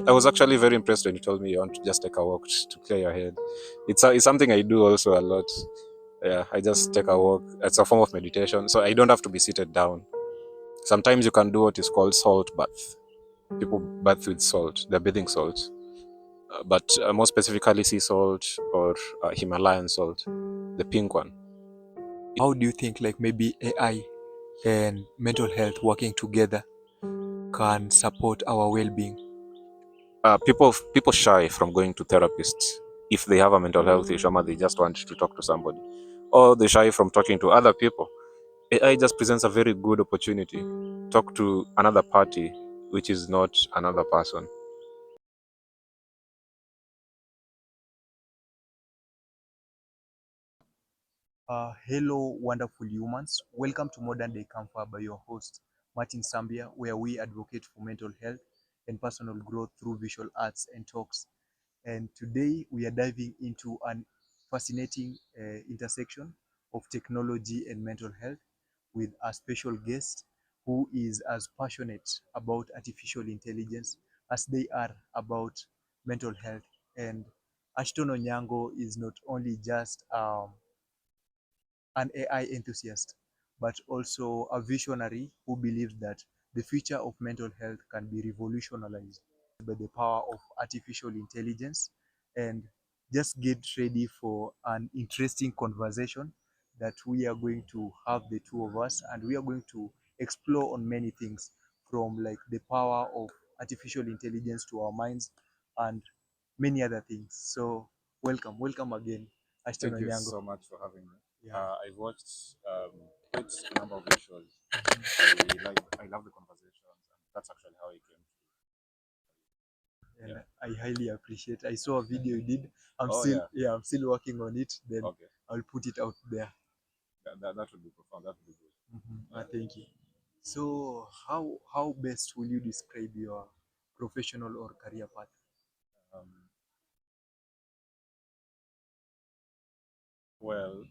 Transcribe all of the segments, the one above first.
I was actually very impressed when you told me you want to just take a walk to clear your head. It's something I do also a lot. Yeah, I just take a walk. It's a form of meditation, so I don't have to be seated down. Sometimes you can do what is called salt bath. People bath with salt, they're bathing salt, but more specifically sea salt or Himalayan salt, the pink one. How do you think like maybe AI and mental health working together can support our well-being? People shy from going to therapists if they have a mental health issue, or they just want to talk to somebody, or they shy from talking to other people. AI just presents a very good opportunity. Talk to another party, which is not another person. Hello, wonderful humans. Welcome to Modern Day Comfort by your host, Martin Sambia, where we advocate for mental health and personal growth through visual arts and talks. And today we are diving into an fascinating intersection of technology and mental health with a special guest who is as passionate about artificial intelligence as they are about mental health. And Ashtone Onyango is not only just an AI enthusiast, but also a visionary who believes that the future of mental health can be revolutionized by the power of artificial intelligence. And just get ready for an interesting conversation that we are going to have, the two of us, and we are going to explore on many things, from like the power of artificial intelligence to our minds and many other things. So welcome again, Ashton Thank you Onyango. so much for having me. Yeah. I've watched quite a number of your shows. I love the conversations, and that's actually how I came. And Yeah. I highly appreciate. I saw a video you did. I'm Oh still yeah. yeah, I'm still working on it. Then Okay. I'll put it out there. That would be profound. That would be good. Yeah. Thank you. So how best will you describe your professional or career path? Um, well,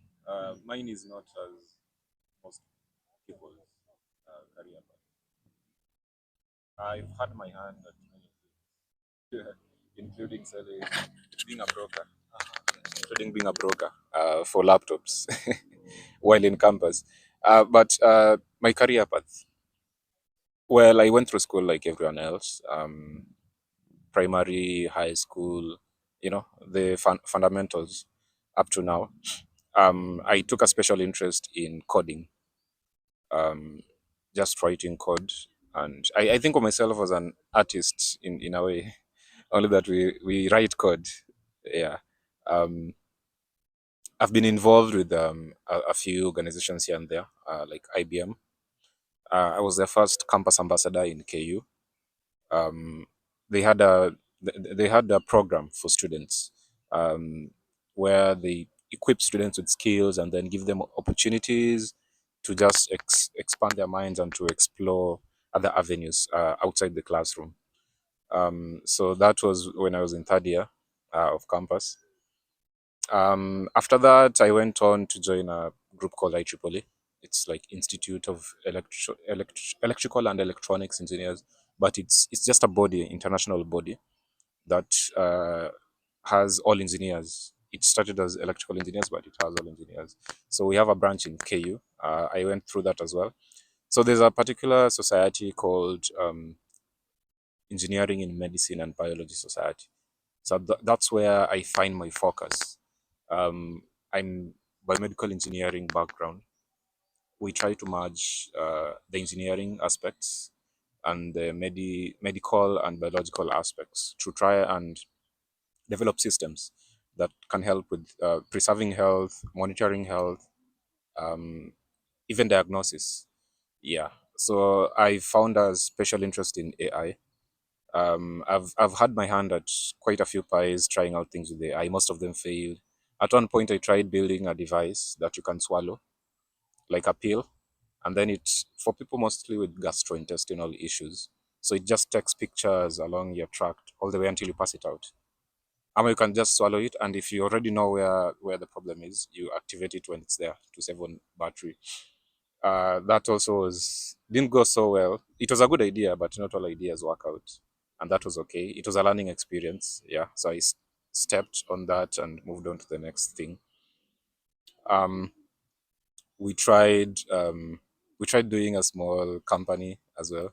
mine is not as most people's career path. I've had my hand at many things, including selling, being a broker, including being a broker for laptops while in campus. But my career path, well, I went through school like everyone else, primary, high school, the fundamentals up to now. I took a special interest in coding, um, just writing code. And I think of myself as an artist in a way, only that we write code. Yeah. Um, I've been involved with a few organizations here and there, like IBM. I was their first campus ambassador in KU. Um, they had a they had a program for students, um, where they equip students with skills and then give them opportunities to just expand their minds and to explore other avenues outside the classroom. So that was when I was in third year of campus. After that, I went on to join a group called IEEE. It's like Institute of Electrical and Electronics Engineers, but it's just a body, international body that has all engineers. It started as electrical engineers, but it has all engineers. So we have a branch in KU. I went through that as well. So there's a particular society called Engineering in Medicine and Biology Society. So that's where I find my focus. I'm biomedical engineering background. We try to merge the engineering aspects and the medical and biological aspects to try and develop systems that can help with preserving health, monitoring health, um, even diagnosis. Yeah. So I found a special interest in AI. I've had my hand at quite a few pies trying out things with AI. Most of them failed. At one point, I tried building a device that you can swallow, like a pill, and then it's for people mostly with gastrointestinal issues. So it just takes pictures along your tract all the way until you pass it out. Or you can just swallow it, and if you already know where the problem is, you activate it when it's there to save on battery. That also didn't go so well. It was a good idea, but not all ideas work out. and that was okay. It was a learning experience. Yeah, so stepped on that and moved on to the next thing. Um, we tried um, we tried doing a small company as well.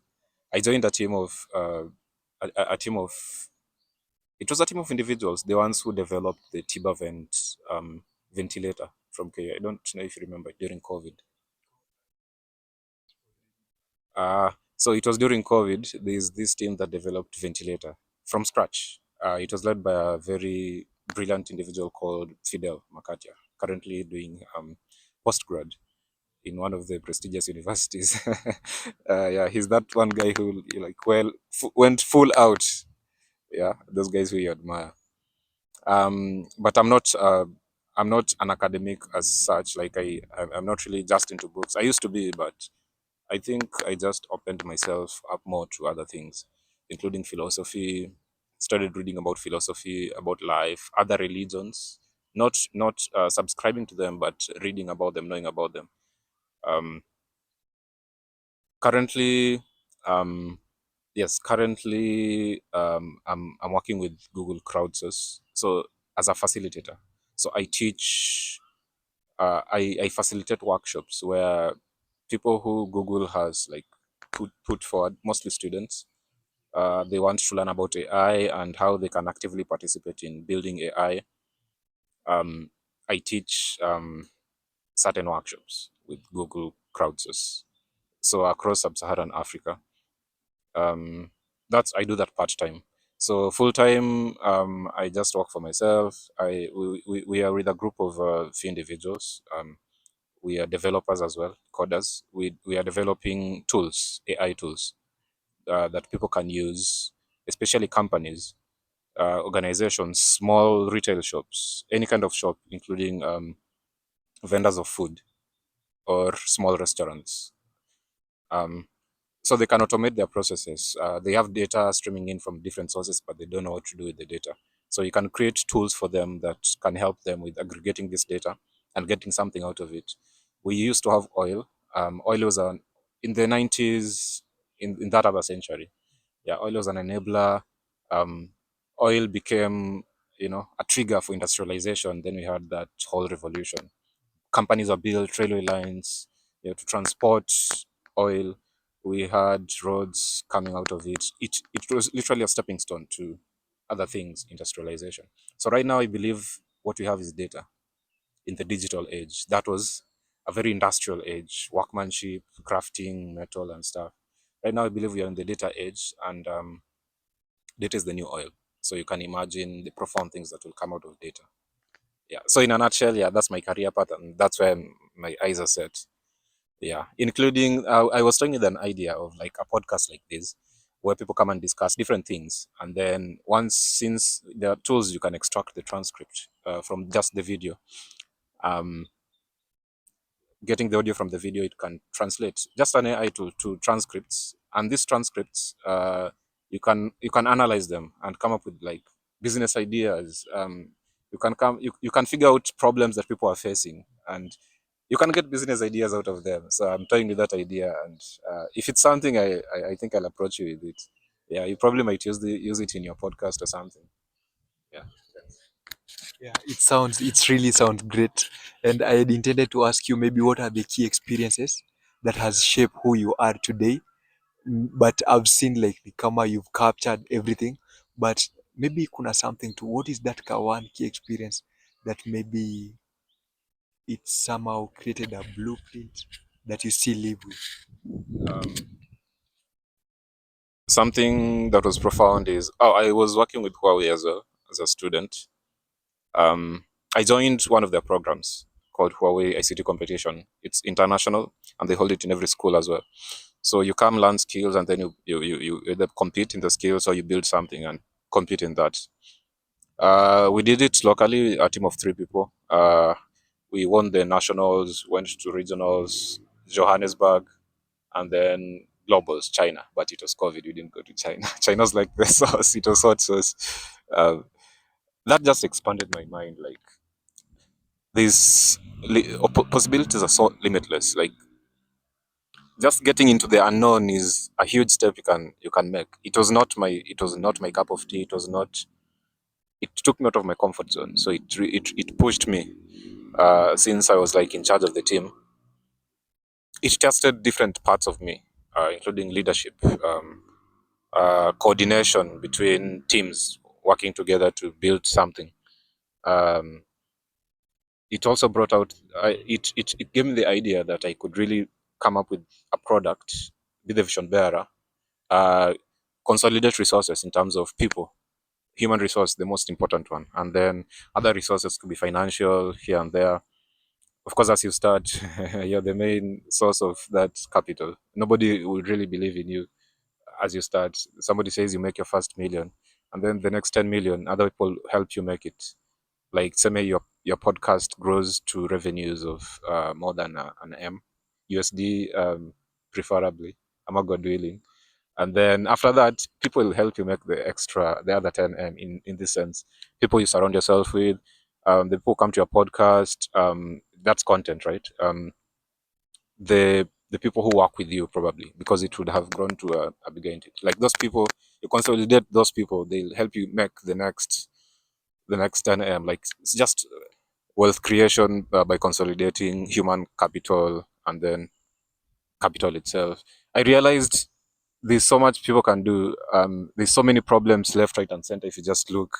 I joined a team of a team of it was a team of individuals, the ones who developed the Tiba ventilator from Kenya. I don't know if you remember during COVID. So it was during COVID. There's this team that developed ventilator from scratch. It was led by a very brilliant individual called Fidel Makatia, currently doing postgrad in one of the prestigious universities. Yeah, he's that one guy who went full out. Yeah, those guys who you admire. But I'm not an academic as such. Like I'm not really just into books. I used to be, but I think I just opened myself up more to other things, including philosophy. Started reading about philosophy, about life, other religions. Not subscribing to them, but reading about them, knowing about them. Um, currently, um, yes, currently I'm working with Google Crowdsource, so as a facilitator. So I teach. I facilitate workshops where people who Google has like put forward, mostly students. They want to learn about AI and how they can actively participate in building AI. I teach certain workshops with Google Crowdsource. So across sub-Saharan Africa, that's I do that part time. So full time, I just work for myself. We are with a group of few individuals. We are developers as well, coders. We are developing tools, AI tools that people can use, especially companies, organizations, small retail shops, any kind of shop, including vendors of food or small restaurants. Um, so they can automate their processes. They have data streaming in from different sources, but they don't know what to do with the data. So you can create tools for them that can help them with aggregating this data and getting something out of it. We used to have oil. Oil was in the 90s, in that other century. Yeah, oil was an enabler. Um, Oil became, a trigger for industrialization. Then we had that whole revolution. Companies are built, railway lines, to transport oil. We had roads coming out of it. It was literally a stepping stone to other things, industrialization. So right now, I believe what we have is data in the digital age. That was a very industrial age, workmanship, crafting, metal, and stuff. Right now, I believe we are in the data age, and data is the new oil. So you can imagine the profound things that will come out of data. Yeah. So in a nutshell, yeah, that's my career path, and that's where my eyes are set. Yeah, including I was talking with an idea of like a podcast like this, where people come and discuss different things, and then once since there are tools you can extract the transcript from just the video. Um, Getting the audio from the video, it can translate just an AI to transcripts, and these transcripts you can analyze them and come up with like business ideas. You can figure out problems that people are facing, and you can get business ideas out of them. So I'm toying with that idea, and if it's something I think I'll approach you with it. Yeah, you probably might use it in your podcast or something. Yeah. Yeah, it really sounds great. And I had intended to ask you maybe what are the key experiences that has shaped who you are today. But I've seen like the camera, you've captured everything. But maybe kuna something to what is that one key experience that maybe it somehow created a blueprint that you still live with. Um, Something that was profound is I was working with Huawei as well as a student. Um, I joined one of their programs called Huawei ICT Competition. It's international, and they hold it in every school as well. So you come learn skills, and then you either compete in the skills or you build something and compete in that. We did it locally, a team of 3 people. We won the nationals, went to regionals, Johannesburg, and then globals, China. But it was COVID. We didn't go to China. China's like the sauce. It was hot sauce. Uh, that just expanded my mind. Like these possibilities are so limitless. Like just getting into the unknown is a huge step you can make. It was not my cup of tea. It took me out of my comfort zone. So it pushed me. Since I was like in charge of the team, it tested different parts of me, including leadership, coordination between teams working together to build something. Um, it also brought out it gave me the idea that I could really come up with a product, be the vision bearer, uh, consolidate resources in terms of people, human resource, the most important one, and then other resources could be financial here and there. Of course, as you start, you're the main source of that capital. Nobody will really believe in you as you start. Somebody says you make your first million, and then the next 10 million, other people help you make it. Like, say, your podcast grows to revenues of more than an M USD, preferably. I'm a God willing. And then after that, people will help you make the other 10M in this sense. People you surround yourself with, the people who come to your podcast, that's content, right? The people who work with you, probably, because it would have grown to a bigger entity. Like those people, you consolidate those people, they'll help you make the next 10M. Like, it's just wealth creation by consolidating human capital and then capital itself. I realized there's so much people can do. There's so many problems left, right, and center if you just look.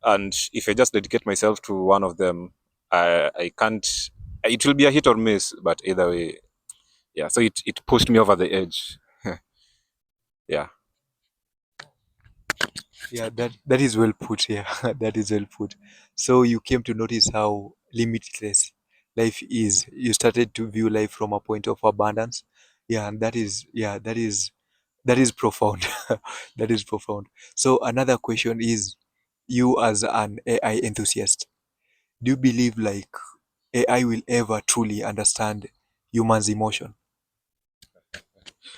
And if I just dedicate myself to one of them, I can't. It will be a hit or miss, but either way, yeah. So it pushed me over the edge. Yeah. Yeah, that is well put. Yeah, that is well put. So you came to notice how limitless life is. You started to view life from a point of abundance. Yeah, and that is profound. That is profound. So another question is, you as an AI enthusiast, do you believe like AI will ever truly understand humans' emotion?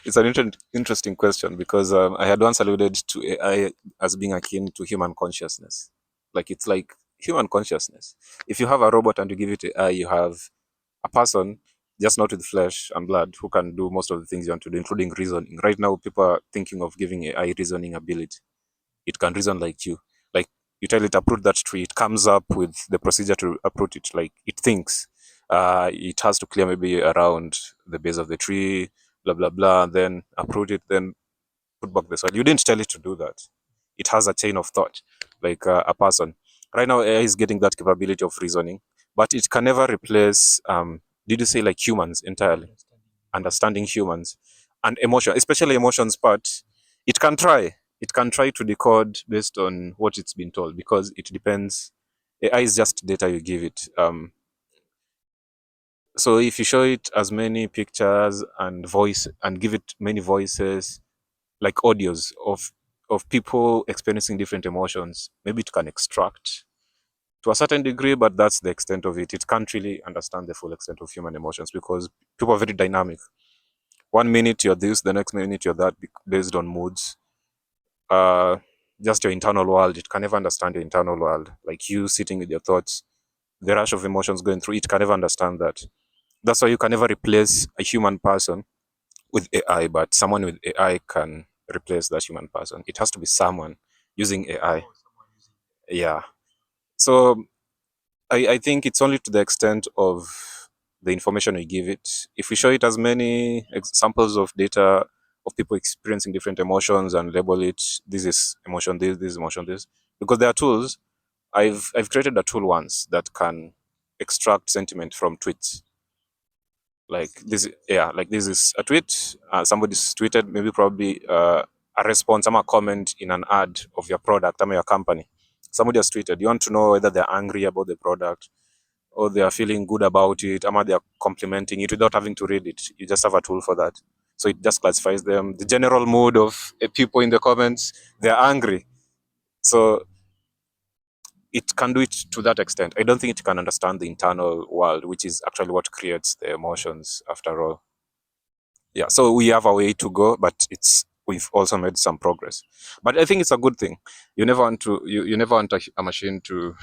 It's an interesting question because I had once alluded to AI as being akin to human consciousness. Like, it's like human consciousness. If you have a robot and you give it AI, you have a person, just not with flesh and blood, who can do most of the things you want to do, including reasoning. Right now, people are thinking of giving AI reasoning ability. It can reason like you. Like, you tell it uproot that tree, it comes up with the procedure to uproot it. Like, it thinks. It has to clear maybe around the base of the tree, blah blah blah, and then uproot it, then put back the soil. You didn't tell it to do that. It has a chain of thought, like a person. Right now, AI is getting that capability of reasoning, but it can never replace. Did you say like humans entirely? Understanding humans and emotion, especially emotions part. It can try. It can try to decode based on what it's been told because it depends. AI is just data you give it. So if you show it as many pictures and voice and give it many voices, like audios of people experiencing different emotions, maybe it can extract to a certain degree, but that's the extent of it. It can't really understand the full extent of human emotions because people are very dynamic. One minute you're this, the next minute you're that, based on moods. Uh, just your internal world. It can never understand your internal world. Like you sitting with your thoughts, the rush of emotions going through, it can never understand that. That's why you can never replace a human person with AI, but someone with AI can replace that human person. It has to be someone using AI. Yeah. So I think it's only to the extent of the information we give it. If we show it as many examples of data of people experiencing different emotions and label it, this is emotion this is emotion this, because there are tools. I've created a tool once that can extract sentiment from tweets. Like this, yeah, like this is a tweet. Somebody's tweeted, maybe probably a response, a comment in an ad of your product, your company. Somebody has tweeted. You want to know whether they're angry about the product or they are feeling good about it, or they are complimenting it without having to read it. You just have a tool for that. So it just classifies them. The general mood of people in the comments, they're angry. So it can do it to that extent. I don't think it can understand the internal world, which is actually what creates the emotions after all. Yeah, so we have a way to go, but we've also made some progress. But I think it's a good thing. You never want a machine to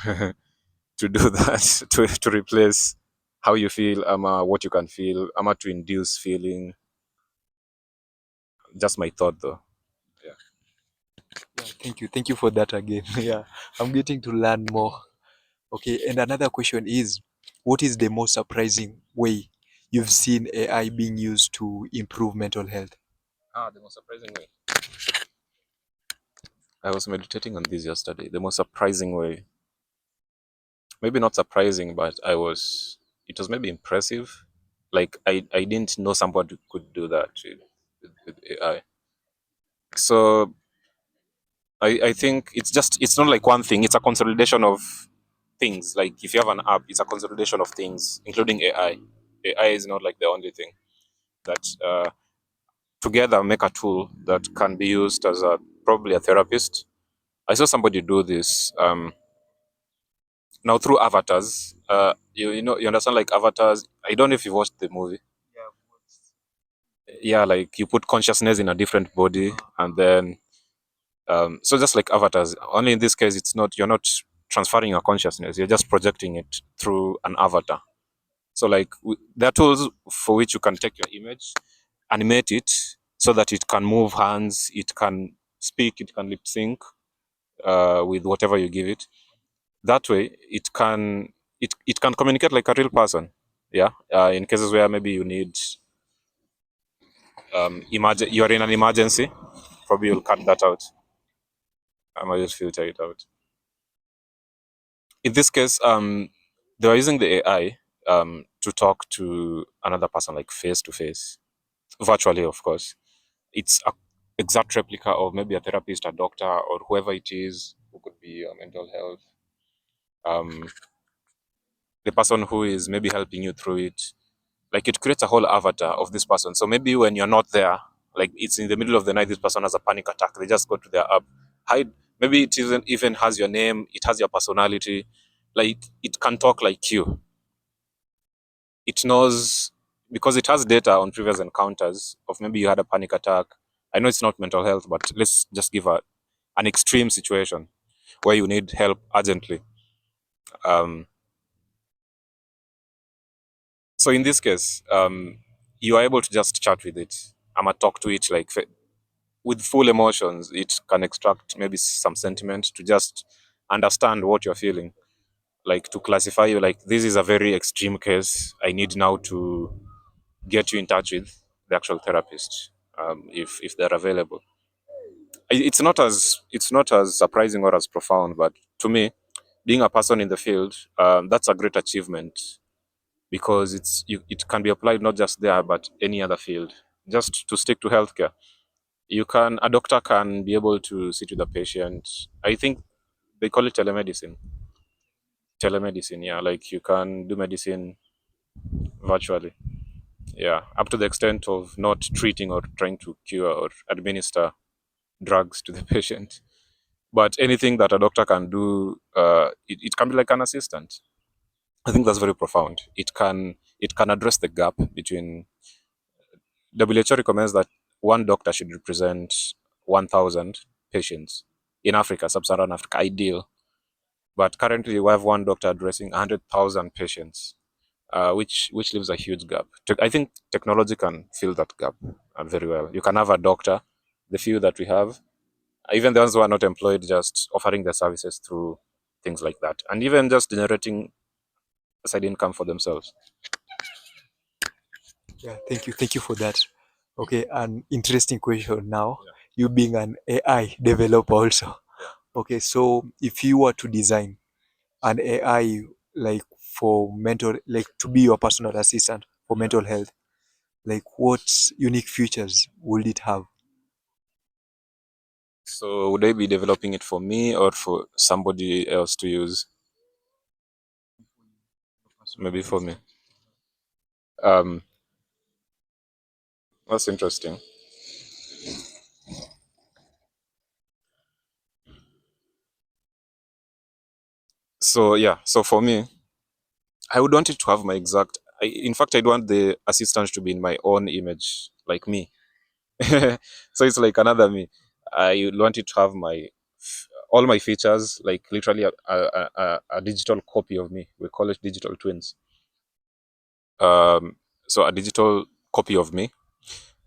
to do that, to replace how you feel, what you can feel, to induce feeling. just my thought though. Yeah. Yeah, thank you for that again. Yeah, I'm getting to learn more. Okay, and another question is, what is the most surprising way you've seen AI being used to improve mental health? The most surprising way. I was meditating on this yesterday. The most surprising way, maybe not surprising, but it was maybe impressive. Like I didn't know somebody could do that with AI. So I think it's not like one thing. It's a consolidation of things. Like if you have an app, it's a consolidation of things, including AI. AI is not like the only thing that together make a tool that can be used as a probably a therapist. I saw somebody do this now through avatars. You know you understand like avatars. I don't know if you watched the movie. Yeah, like you put consciousness in a different body, and then so just like avatars. Only in this case, it's not you're not transferring your consciousness. You're just projecting it through an avatar. So like there are tools for which you can take your image, animate it so that it can move hands, it can speak, it can lip sync with whatever you give it. That way, it can communicate like a real person. Yeah, in cases where maybe you need imagine you are in an emergency, probably you'll cut that out. I might just filter it out. In this case, they were using the AI to talk to another person like face to face, virtually, of course. It's a exact replica of maybe a therapist, a doctor, or whoever it is who could be mental health. Um, the person who is maybe helping you through it, like it creates a whole avatar of this person. So maybe when you're not there, like it's in the middle of the night, this person has a panic attack. They just go to their app, hide. Maybe it even has your name, it has your personality, like it can talk like you. It knows because it has data on previous encounters of maybe you had a panic attack. I know it's not mental health, but let's just give an extreme situation where you need help urgently. Um, so in this case, you are able to just chat with it. I'm gonna talk to it like with full emotions. It can extract maybe some sentiment to just understand what you're feeling, like to classify you. Like this is a very extreme case. I need now to get you in touch with the actual therapist if they're available. It's not as surprising or as profound, but to me, being a person in the field, that's a great achievement because it can be applied not just there but any other field. Just to stick to healthcare, a doctor can be able to sit with a patient. I think they call it telemedicine. Telemedicine, yeah, like you can do medicine virtually. Yeah, up to the extent of not treating or trying to cure or administer drugs to the patient. But anything that a doctor can do, it can be like an assistant. I think that's very profound. It can address the gap between WHO recommends that one doctor should represent 1,000 patients in Africa, sub-Saharan Africa, ideal. But currently, we have one doctor addressing 100,000 patients, which leaves a huge gap. I think technology can fill that gap very well. You can have a doctor, the few that we have, even the ones who are not employed, just offering their services through things like that, and even just generating a side income for themselves. Yeah, thank you for that. Okay, an interesting question now. Yeah. You being an AI developer also. Okay, so if you were to design an AI like for mental, like to be your personal assistant for Yeah. mental health, like what unique features would it have? So would I be developing it for me or for somebody else to use? Maybe for me. Um, that's interesting. So yeah, so for me, I would want it to have my exact. In fact, I'd want the assistant to be in my own image, like me. So it's like another me. I would want it to have all my features, like literally a digital copy of me. We call it digital twins. Um, so a digital copy of me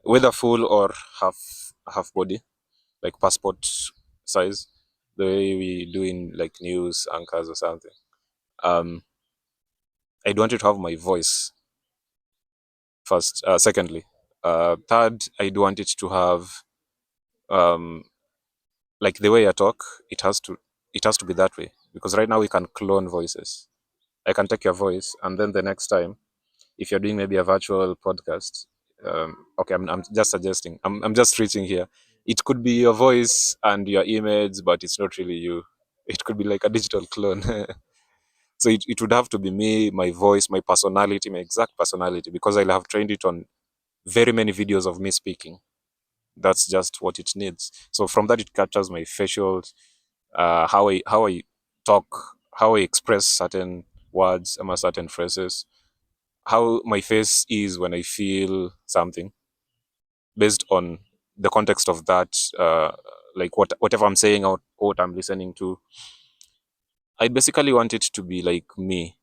whether full or half body, like passport size, the way we do in like news anchors or something. Um, I'd want it to have my voice first. Secondly, third, I'd want it to have um, like the way I talk. It has to be that way, because right now we can clone voices. I can take your voice, and then the next time, if you're doing maybe a virtual podcast, okay, I'm just suggesting. I'm just reaching here. It could be your voice and your image, but it's not really you. It could be like a digital clone. So it would have to be me, my voice, my personality, my exact personality, because I'll have trained it on very many videos of me speaking. That's just what it needs. So from that, it captures my facial, how I talk, how I express certain words, certain phrases, how my face is when I feel something, based on the context of that, like whatever I'm saying or what I'm listening to. I basically want it to be like me,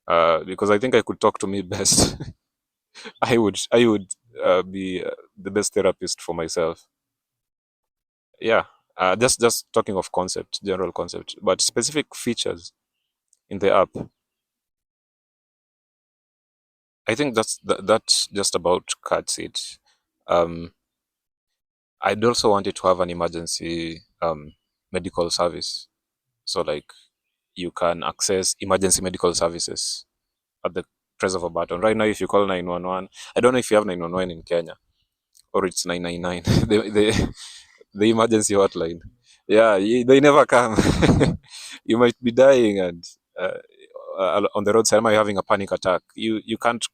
because I think I could talk to me best. I would be the best therapist for myself. Yeah, just talking of concept, general concept, but specific features in the app. I think that just about cuts it. Um, I'd also want it to have an emergency medical service. So like you can access emergency medical services at the press of a button. Right now, if you call 911, I don't know if you have 911 in Kenya, or it's 999. The emergency hotline. Yeah, they never come. You might be dying, and on the roadside, am I having a panic attack? You can't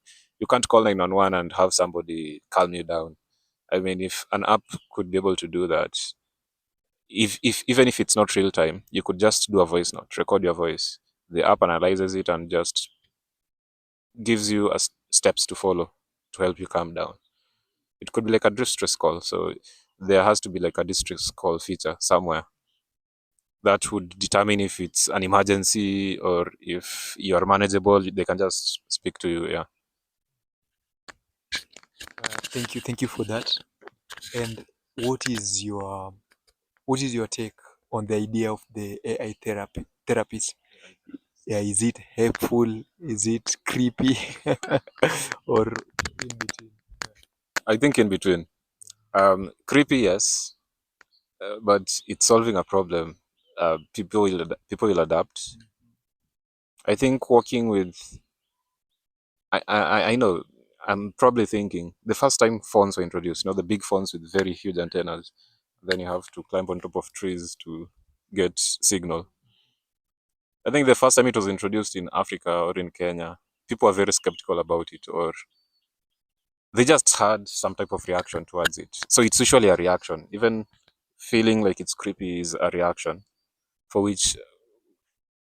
call 911 and have somebody calm you down. I mean, if an app could be able to do that, if even if it's not real time, you could just do a voice note, record your voice. The app analyzes it and just gives you steps to follow to help you calm down. It could be like a distress call. So there has to be like a distress call feature somewhere that would determine if it's an emergency or if you're manageable. They can just speak to you. Yeah. Thank you for that. And what is your what is your take on the idea of the AI therapist? Yeah, is it helpful? Is it creepy? Or in between? I think in between. Creepy, yes, but it's solving a problem. People will adapt. I think working with, I know, I'm probably thinking the first time phones were introduced, the big phones with very huge antennas, then you have to climb on top of trees to get signal. I think the first time it was introduced in Africa or in Kenya, people were very skeptical about it, or they just had some type of reaction towards it. So it's usually a reaction. Even feeling like it's creepy is a reaction, for which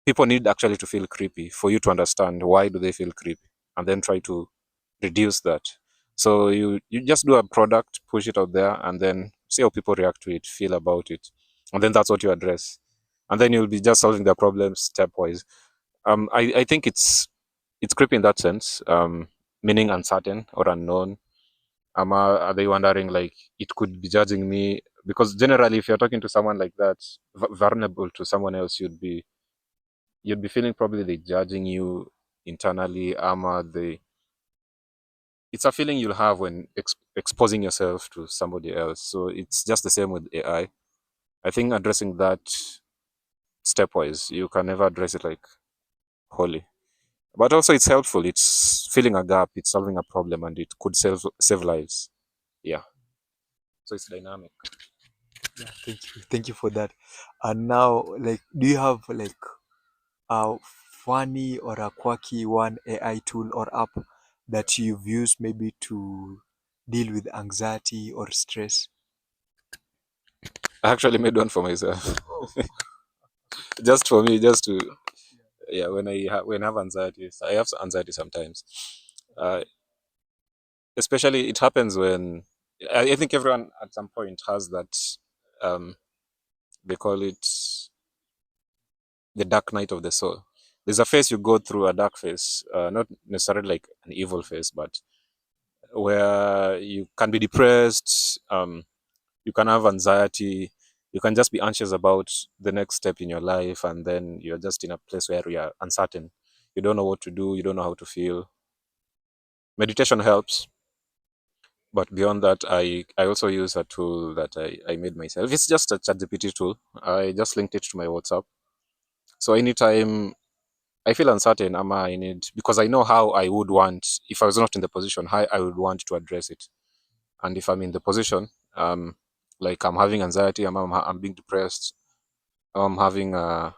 people need actually to feel creepy for you to understand why do they feel creepy, and then try to reduce that. So you just do a product, push it out there, and then see how people react to it, feel about it, and then that's what you address, and then you'll be just solving their problems stepwise. I think it's creepy in that sense, meaning uncertain or unknown. Are they wondering like it could be judging me? Because generally, if you're talking to someone like that, vulnerable to someone else, you'd be feeling probably they judging you internally. It's a feeling you'll have when exposing yourself to somebody else. So it's just the same with AI. I think addressing that stepwise, you can never address it like wholly. But also it's helpful. It's filling a gap. It's solving a problem, and it could save lives. Yeah. So it's dynamic. Yeah, thank you for that. And now, like, do you have like a funny or a quirky one AI tool or app that you've used maybe to deal with anxiety or stress? I actually made one for myself, Oh, just for me, just to, yeah. When I have anxiety, I have anxiety sometimes. Uh, Especially it happens when I think everyone at some point has that. Um, they call it the dark night of the soul. There's a phase you go through, a dark phase, not necessarily like an evil phase, but where you can be depressed, you can have anxiety, you can just be anxious about the next step in your life, and then you're just in a place where you're uncertain. You don't know what to do, you don't know how to feel. Meditation helps, but beyond that, I also use a tool that I made myself. It's just a ChatGPT tool. I just linked it to my WhatsApp. So anytime I feel uncertain, I need, because I know how I would want, if I was not in the position, how I would want to address it. And if I'm in the position, like I'm having anxiety, I'm being depressed, I'm having a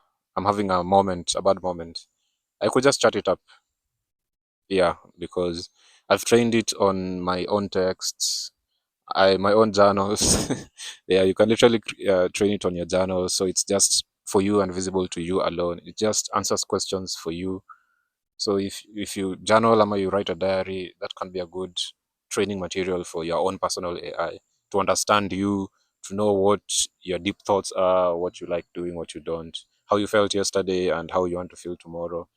moment, a bad moment, I could just chat it up. Yeah, because I've trained it on my own texts, my own journals. Yeah, you can literally train it on your journals, so it's just for you and visible to you alone. It just answers questions for you. So if you journal or you write a diary, that can be a good training material for your own personal AI to understand you, to know what your deep thoughts are, what you like doing, what you don't, how you felt yesterday, and how you want to feel tomorrow.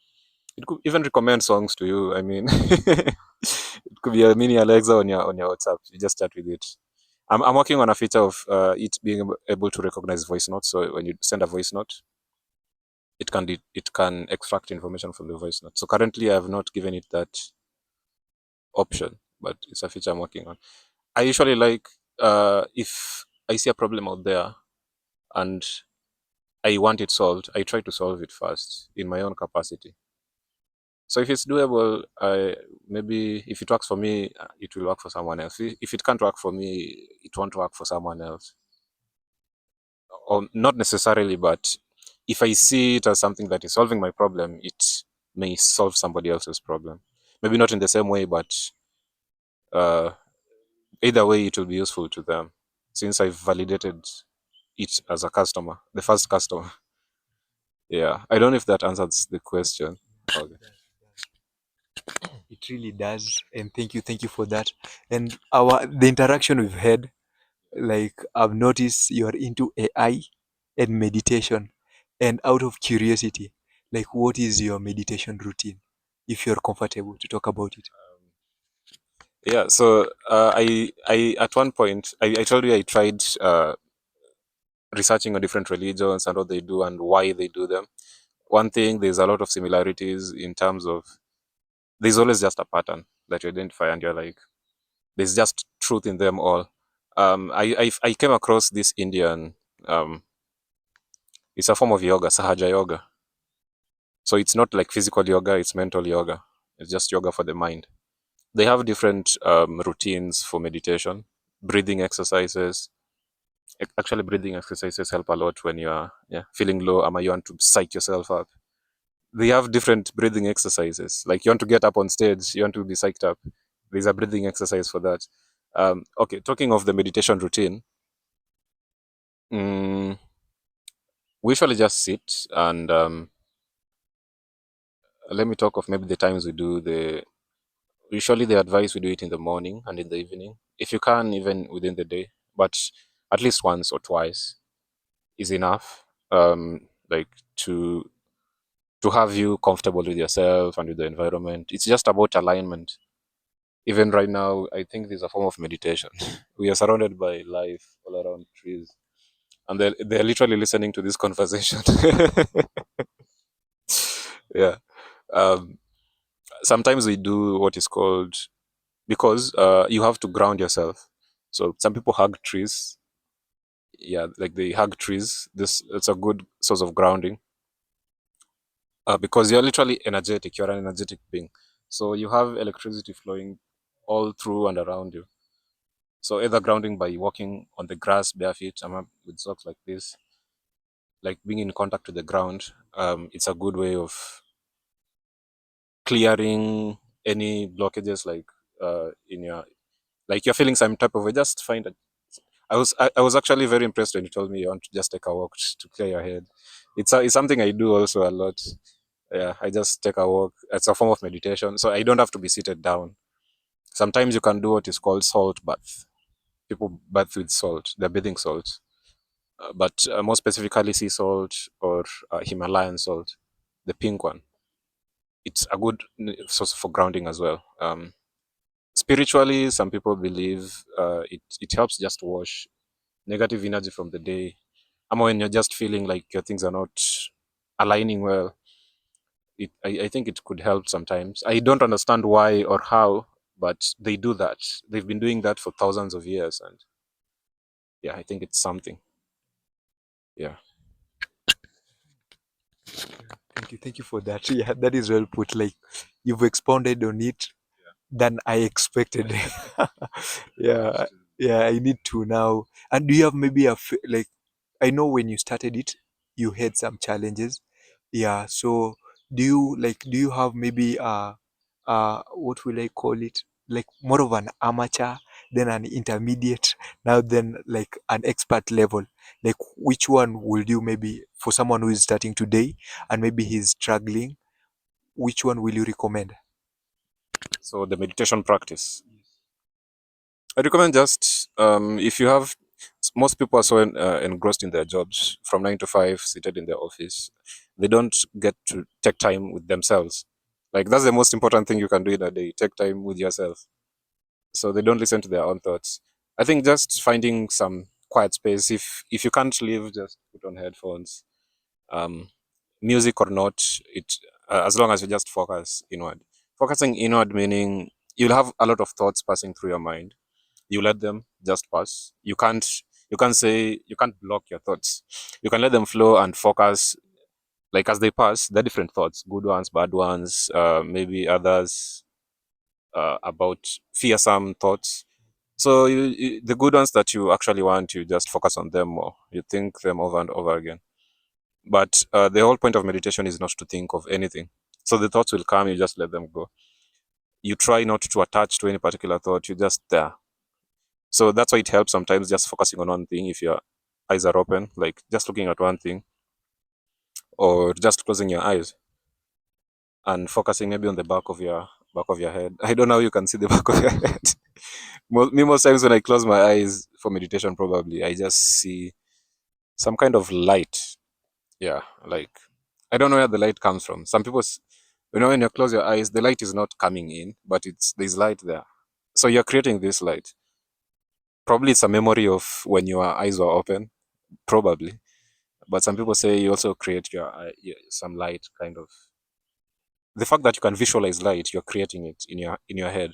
It could even recommend songs to you. I mean, it could be a mini Alexa on your WhatsApp. You just chat with it. I'm working on a feature of it being able to recognize voice notes. So when you send a voice note, it can extract information from the voice note. So currently, I have not given it that option, but it's a feature I'm working on. I usually like, if I see a problem out there and I want it solved, I try to solve it first in my own capacity. So if it's doable, maybe if it works for me, it will work for someone else. If it can't work for me, it won't work for someone else. Or not necessarily, but if I see it as something that is solving my problem, it may solve somebody else's problem. Maybe not in the same way, but uh, either way, it will be useful to them since I've validated it as a customer, the first customer. Yeah, I don't know if that answers the question. Okay. It really does, and thank you for that. And our the interaction we've had, like I've noticed you're into AI and meditation. And out of curiosity, like what is your meditation routine? If you're comfortable to talk about it. Yeah, so I at one point, I told you I tried researching on different religions and what they do and why they do them. One thing, there's a lot of similarities in terms of there's always just a pattern that you identify, and you're like, there's just truth in them all. I came across this Indian. Um, it's a form of yoga, Sahaja yoga. So it's not like physical yoga; it's mental yoga. It's just yoga for the mind. They have different routines for meditation, breathing exercises. Actually, breathing exercises help a lot when you're, yeah, feeling low, or you want to psych yourself up. They have different breathing exercises. Like you want to get up on stage, you want to be psyched up. There's a breathing exercise for that. Okay, talking of the meditation routine, mm, we usually just sit and let me talk of maybe the times we do the. Usually, the advice we do it in the morning and in the evening. If you can, even within the day, but at least once or twice is enough. Like to have you comfortable with yourself and with the environment. It's just about alignment. Even right now, I think there's a form of meditation. We are surrounded by life all around trees, and they're literally listening to this conversation. Yeah. Um, Sometimes we do what is called, because you have to ground yourself. So some people hug trees. Yeah, like they hug trees. This it's a good source of grounding, because you're literally energetic. You're an energetic being. So you have electricity flowing all through and around you. So either grounding by walking on the grass barefoot, with socks like this, like being in contact with the ground. It's a good way of clearing any blockages, like in your, like you're feeling some type of way. Just find it. I was actually very impressed when you told me you want to just take a walk to clear your head. It's something I do also a lot. Yeah, I just take a walk. It's a form of meditation, so I don't have to be seated down. Sometimes you can do what is called salt bath. People bath with salt. They're bathing salt, but more specifically sea salt or Himalayan salt, the pink one. It's a good source for grounding as well. Spiritually, some people believe it helps just wash negative energy from the day. Or when you're just feeling like your things are not aligning well, I think it could help sometimes. I don't understand why or how, but they do that. They've been doing that for thousands of years, and yeah, I think it's something. Yeah. Thank you for that. Yeah, that is well put. Like you've expounded on it than I expected. Yeah, yeah, I need to now. And do you have maybe like I know when you started it, you had some challenges. Yeah, so do you have maybe what will I call it? Like more of an amateur, then an intermediate, now then like an expert level. Like which one will you maybe for someone who is starting today and maybe he's struggling, which one will you recommend? So the meditation practice, I recommend just if you have. Most people are so engrossed in their jobs from 9 to 5, seated in their office. They don't get to take time with themselves. Like that's the most important thing you can do in a day. Take time with yourself. So they don't listen to their own thoughts. I think just finding some quiet space. If you can't leave, just put on headphones. Um, Music or not, it as long as you just focus inward. Focusing inward meaning you'll have a lot of thoughts passing through your mind. You let them just pass. You can't say you can't block your thoughts. You can let them flow and focus. Like as they pass, they're different thoughts, good ones, bad ones, maybe others about fearsome thoughts. So the good ones that you actually want, you just focus on them more. You think them over and over again. But the whole point of meditation is not to think of anything. So the thoughts will come, you just let them go. You try not to attach to any particular thought. You just there. So that's why it helps sometimes just focusing on one thing if your eyes are open, like just looking at one thing, or just closing your eyes and focusing maybe on the back of your head. I don't know how you can see the back of your head. Most times when I close my eyes for meditation, probably I just see some kind of light. Yeah, like I don't know where the light comes from. Some people, when you close your eyes, the light is not coming in, but there's light there. So you're creating this light. Probably it's a memory of when your eyes were open, probably. But some people say you also create some light, kind of. The fact that you can visualize light, you're creating it in your head,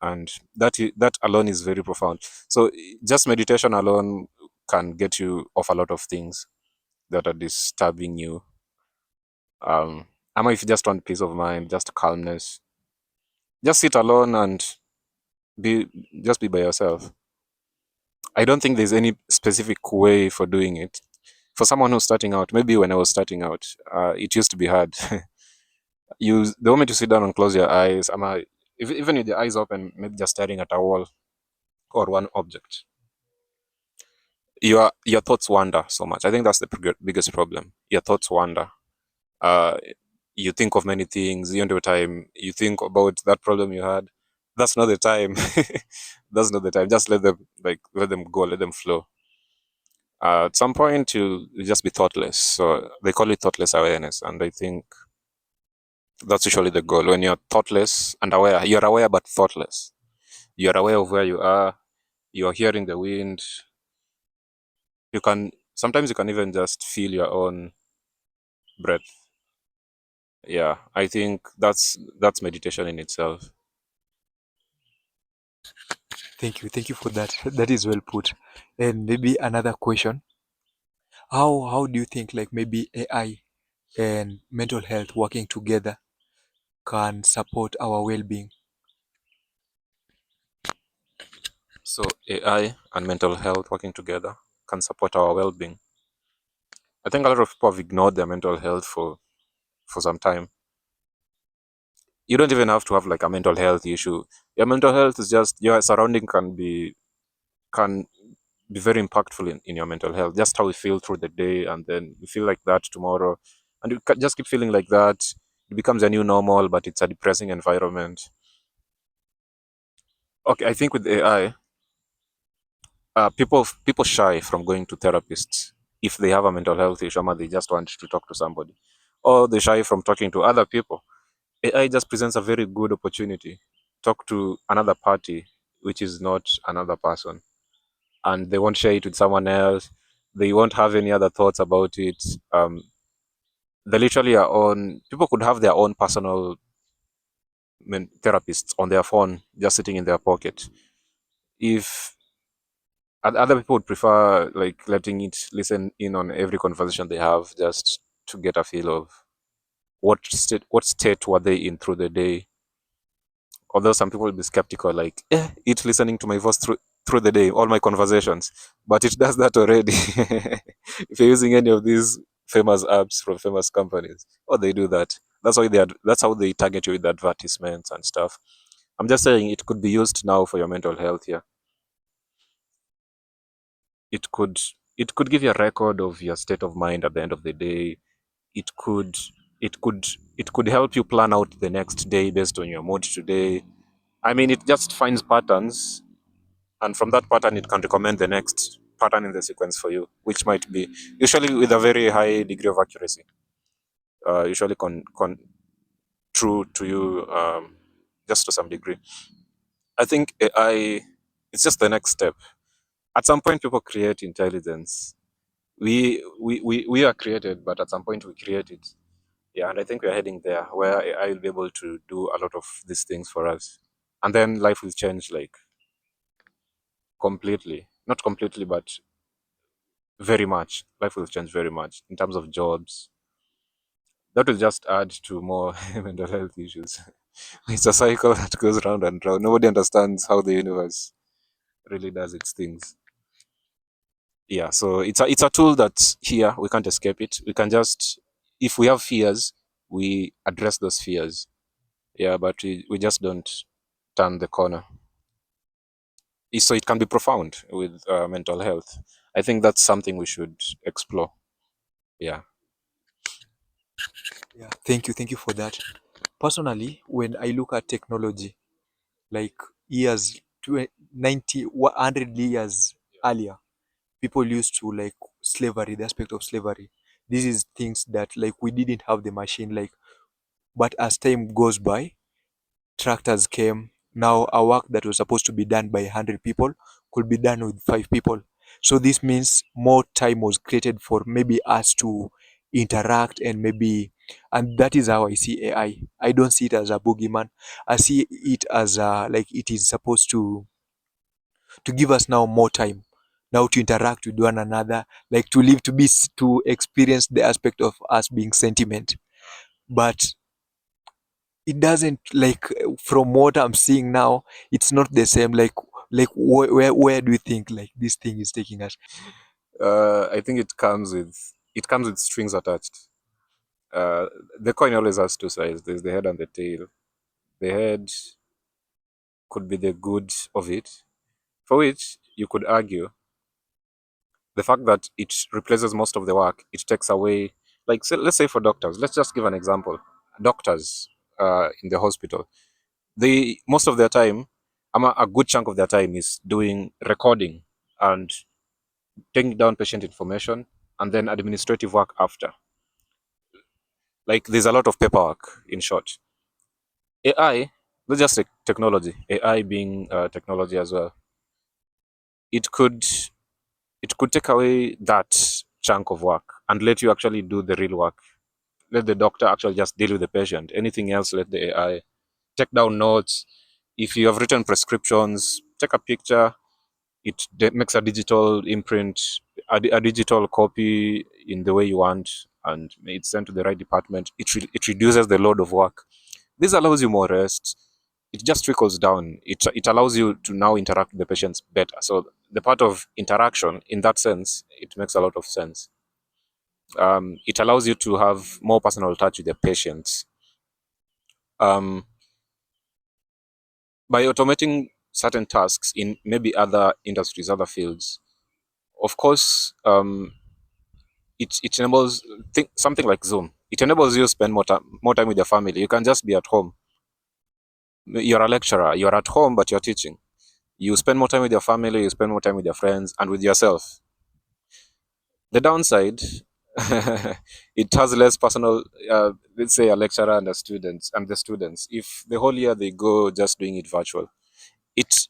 and that alone is very profound. So just meditation alone can get you off a lot of things that are disturbing you. Ama if you just want peace of mind, just calmness, just sit alone and be just be by yourself. I don't think there's any specific way for doing it. For someone who's starting out, maybe when I was starting out, it used to be hard. The moment you sit down and close your eyes, even with your eyes open, maybe just staring at a wall or one object, your thoughts wander so much. I think that's the biggest problem. Your thoughts wander. Uh, you think of many things. The end of the time, you think about that problem you had. That's not the time. That's not the time. Just let them go, let them flow. At some point, you just be thoughtless. So they call it thoughtless awareness, and I think that's usually the goal. When you're thoughtless and aware, you're aware but thoughtless. You're aware of where you are. You're hearing the wind. Sometimes you can even just feel your own breath. Yeah, I think that's meditation in itself. Thank you for that. That is well put. And maybe another question: how do you think like maybe AI and mental health working together can support our well-being? So AI and mental health working together can support our well-being. I think a lot of people have ignored their mental health for some time. You don't even have to have like a mental health issue. Your mental health is just your surrounding can be very impactful in your mental health. Just how you feel through the day, and then you feel like that tomorrow, and you just keep feeling like that. It becomes a new normal, but it's a depressing environment. Okay, I think with AI, people shy from going to therapists if they have a mental health issue, or they just want to talk to somebody, or they shy from talking to other people. AI just presents a very good opportunity. talk to another party, which is not another person, and they won't share it with someone else. They won't have any other thoughts about it. They literally are on. People could have their own personal therapists on their phone, just sitting in their pocket. If other people would prefer like letting it listen in on every conversation they have, just to get a feel of what state were they in through the day. Although some people will be skeptical, like, it's listening to my voice through the day, all my conversations, but it does that already. If you're using any of these famous apps from famous companies, oh, they do that. That's how they target you with advertisements and stuff. I'm just saying it could be used now for your mental health. Yeah, it could it could give you a record of your state of mind at the end of the day. It could it could it could help you plan out the next day based on your mood today. I mean, it just finds patterns, and from that pattern it can recommend the next pattern in the sequence for you, which might be usually with a very high degree of accuracy, usually true to you, just to some degree. I think AI, it's just the next step. At some point people create intelligence. We are created, but at some point we create it. Yeah, and I think we're heading there where AI will be able to do a lot of these things for us, and then life will change, like, completely, not completely, but very much. Life will change very much in terms of jobs. That will just add to more mental health issues. It's a cycle that goes round and round. Nobody understands how the universe really does its things. Yeah, so it's a tool that's here. We can't escape it. We can just, if we have fears, we address those fears. Yeah, but we just don't turn the corner. So it can be profound with mental health. I think that's something we should explore. Yeah. Yeah, thank you for that. Personally, when I look at technology, like years, 90, 100 years earlier, people used to like slavery, the aspect of slavery. This is things that like we didn't have the machine, like, but as time goes by, tractors came. Now a work that was supposed to be done by 100 people could be done with 5 people. So this means more time was created for maybe us to interact, and maybe, and that is how I see AI. I don't see it as a boogeyman. I see it as like it is supposed to give us now more time now to interact with one another, like to live, to experience the aspect of us being sentiment. But it doesn't, like, from what I'm seeing now, it's not the same. Like where do you think like this thing is taking us? I think it comes with strings attached. Uh, the coin always has two sides. There's the head and the tail. The head could be the good of it, for which you could argue the fact that it replaces most of the work. It takes away, like, say, let's say for doctors. Let's just give an example. Doctors in the hospital, they most of their time, a good chunk of their time is doing recording and taking down patient information, and then administrative work after. Like, there's a lot of paperwork, in short. AI, not just technology, AI being technology as well, it could it could take away that chunk of work and let you actually do the real work. Let the doctor actually just deal with the patient. Anything else, let the AI take down notes. If you have written prescriptions, take a picture. It makes a digital imprint, a digital copy in the way you want, and it's sent to the right department. It reduces the load of work. This allows you more rest. It just trickles down. It allows you to now interact with the patients better. So the part of interaction, in that sense, it makes a lot of sense. It allows you to have more personal touch with the patients. Um, by automating certain tasks in maybe other industries, other fields, of course, it enables something like Zoom. It enables you to spend more time with your family. You can just be at home. You're a lecturer. You're at home, but you're teaching. You spend more time with your family. You spend more time with your friends and with yourself. The downside, It has less personal. Let's say a lecturer and the students. If the whole year they go just doing it virtual, it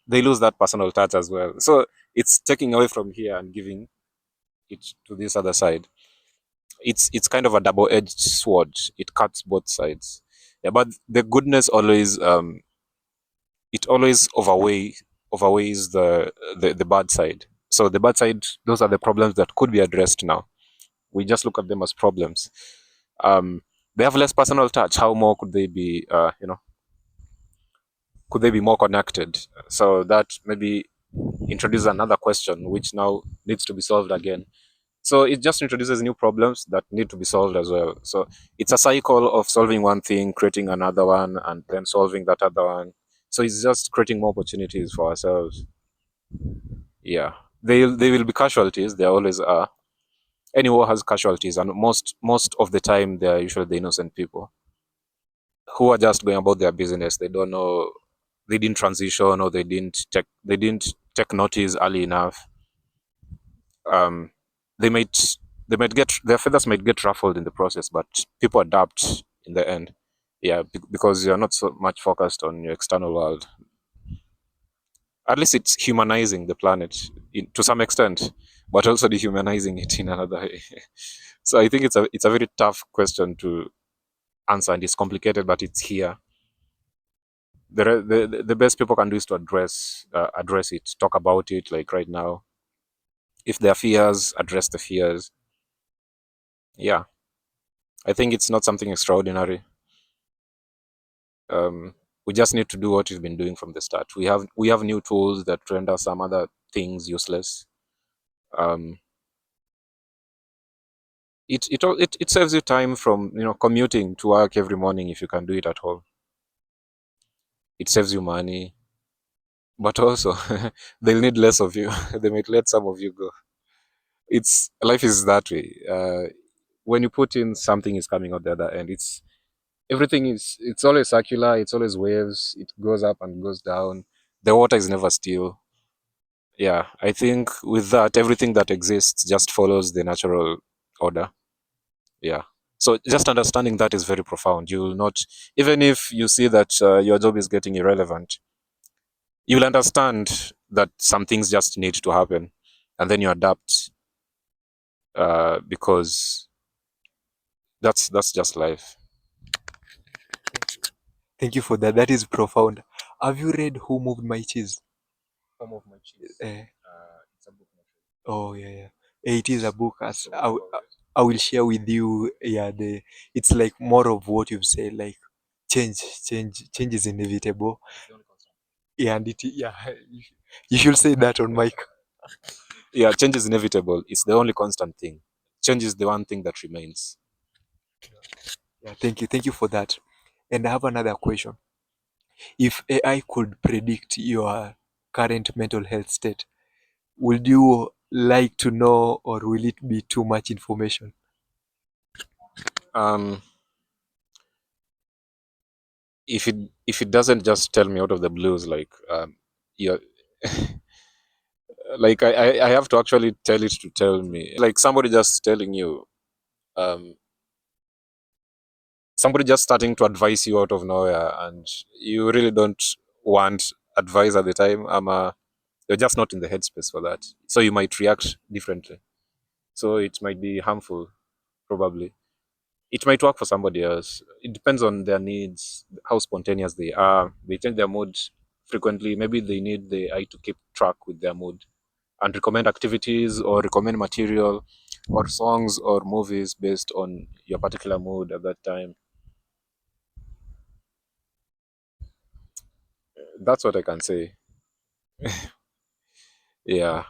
they lose that personal touch as well. So it's taking away from here and giving it to this other side. It's kind of a double-edged sword. It cuts both sides. Yeah, but the goodness always it always overweighs the bad side. So the bad side, those are the problems that could be addressed now. We just look at them as problems. Um, they have less personal touch. How more could they be? Could they be more connected? So that maybe introduces another question, which now needs to be solved again. So it just introduces new problems that need to be solved as well. So it's a cycle of solving one thing, creating another one, and then solving that other one. So it's just creating more opportunities for ourselves. Yeah, they will be casualties. There always are. Any war has casualties, and most of the time they are usually the innocent people who are just going about their business. They don't know, they didn't transition, or they didn't take notice early enough. Um, they might they might get their feathers might get ruffled in the process, but people adapt in the end. Yeah, because you're not so much focused on your external world. At least it's humanizing the planet to some extent, but also dehumanizing it in another way. So I think it's a very tough question to answer, and it's complicated, but it's here. The best people can do is to address it, talk about it, like right now. If there are fears, address the fears. Yeah, I think it's not something extraordinary. We just need to do what we've been doing from the start. We have new tools that render some other things useless. Um, it saves you time from commuting to work every morning if you can do it at home. It saves you money, but also they'll need less of you. They might let some of you go. It's life is that way. When you put in, something is coming out the other end. It's always circular. It's always waves. It goes up and goes down. The water is never still. Yeah, I think with that, everything that exists just follows the natural order. Yeah. So just understanding that is very profound. You will not, even if you see that your job is getting irrelevant, you'll understand that some things just need to happen, and then you adapt because that's just life. Thank you for that. That is profound. Have you read Who Moved My Cheese? Home of my cheese. It's a book. Oh yeah, yeah. It is a book. As I will share with you. Yeah, it's like more of what you've said. Like change is inevitable. Yeah, and yeah, you should say that on mic. Yeah, change is inevitable. It's the only constant thing. Change is the one thing that remains. Yeah, thank you for that. And I have another question. If AI could predict your current mental health state, would you like to know, or will it be too much information? Um, if it doesn't just tell me out of the blues, like you like I have to actually tell it to tell me. Like um, somebody just starting to advise you out of nowhere, and you really don't want advice at the time. You're just not in the headspace for that, so you might react differently. So it might be harmful, probably. It might work for somebody else. It depends on their needs, how spontaneous they are. They change their mood frequently. Maybe they need the eye to keep track with their mood and recommend activities or recommend material or songs or movies based on your particular mood at that time. That's what I can say. Yeah.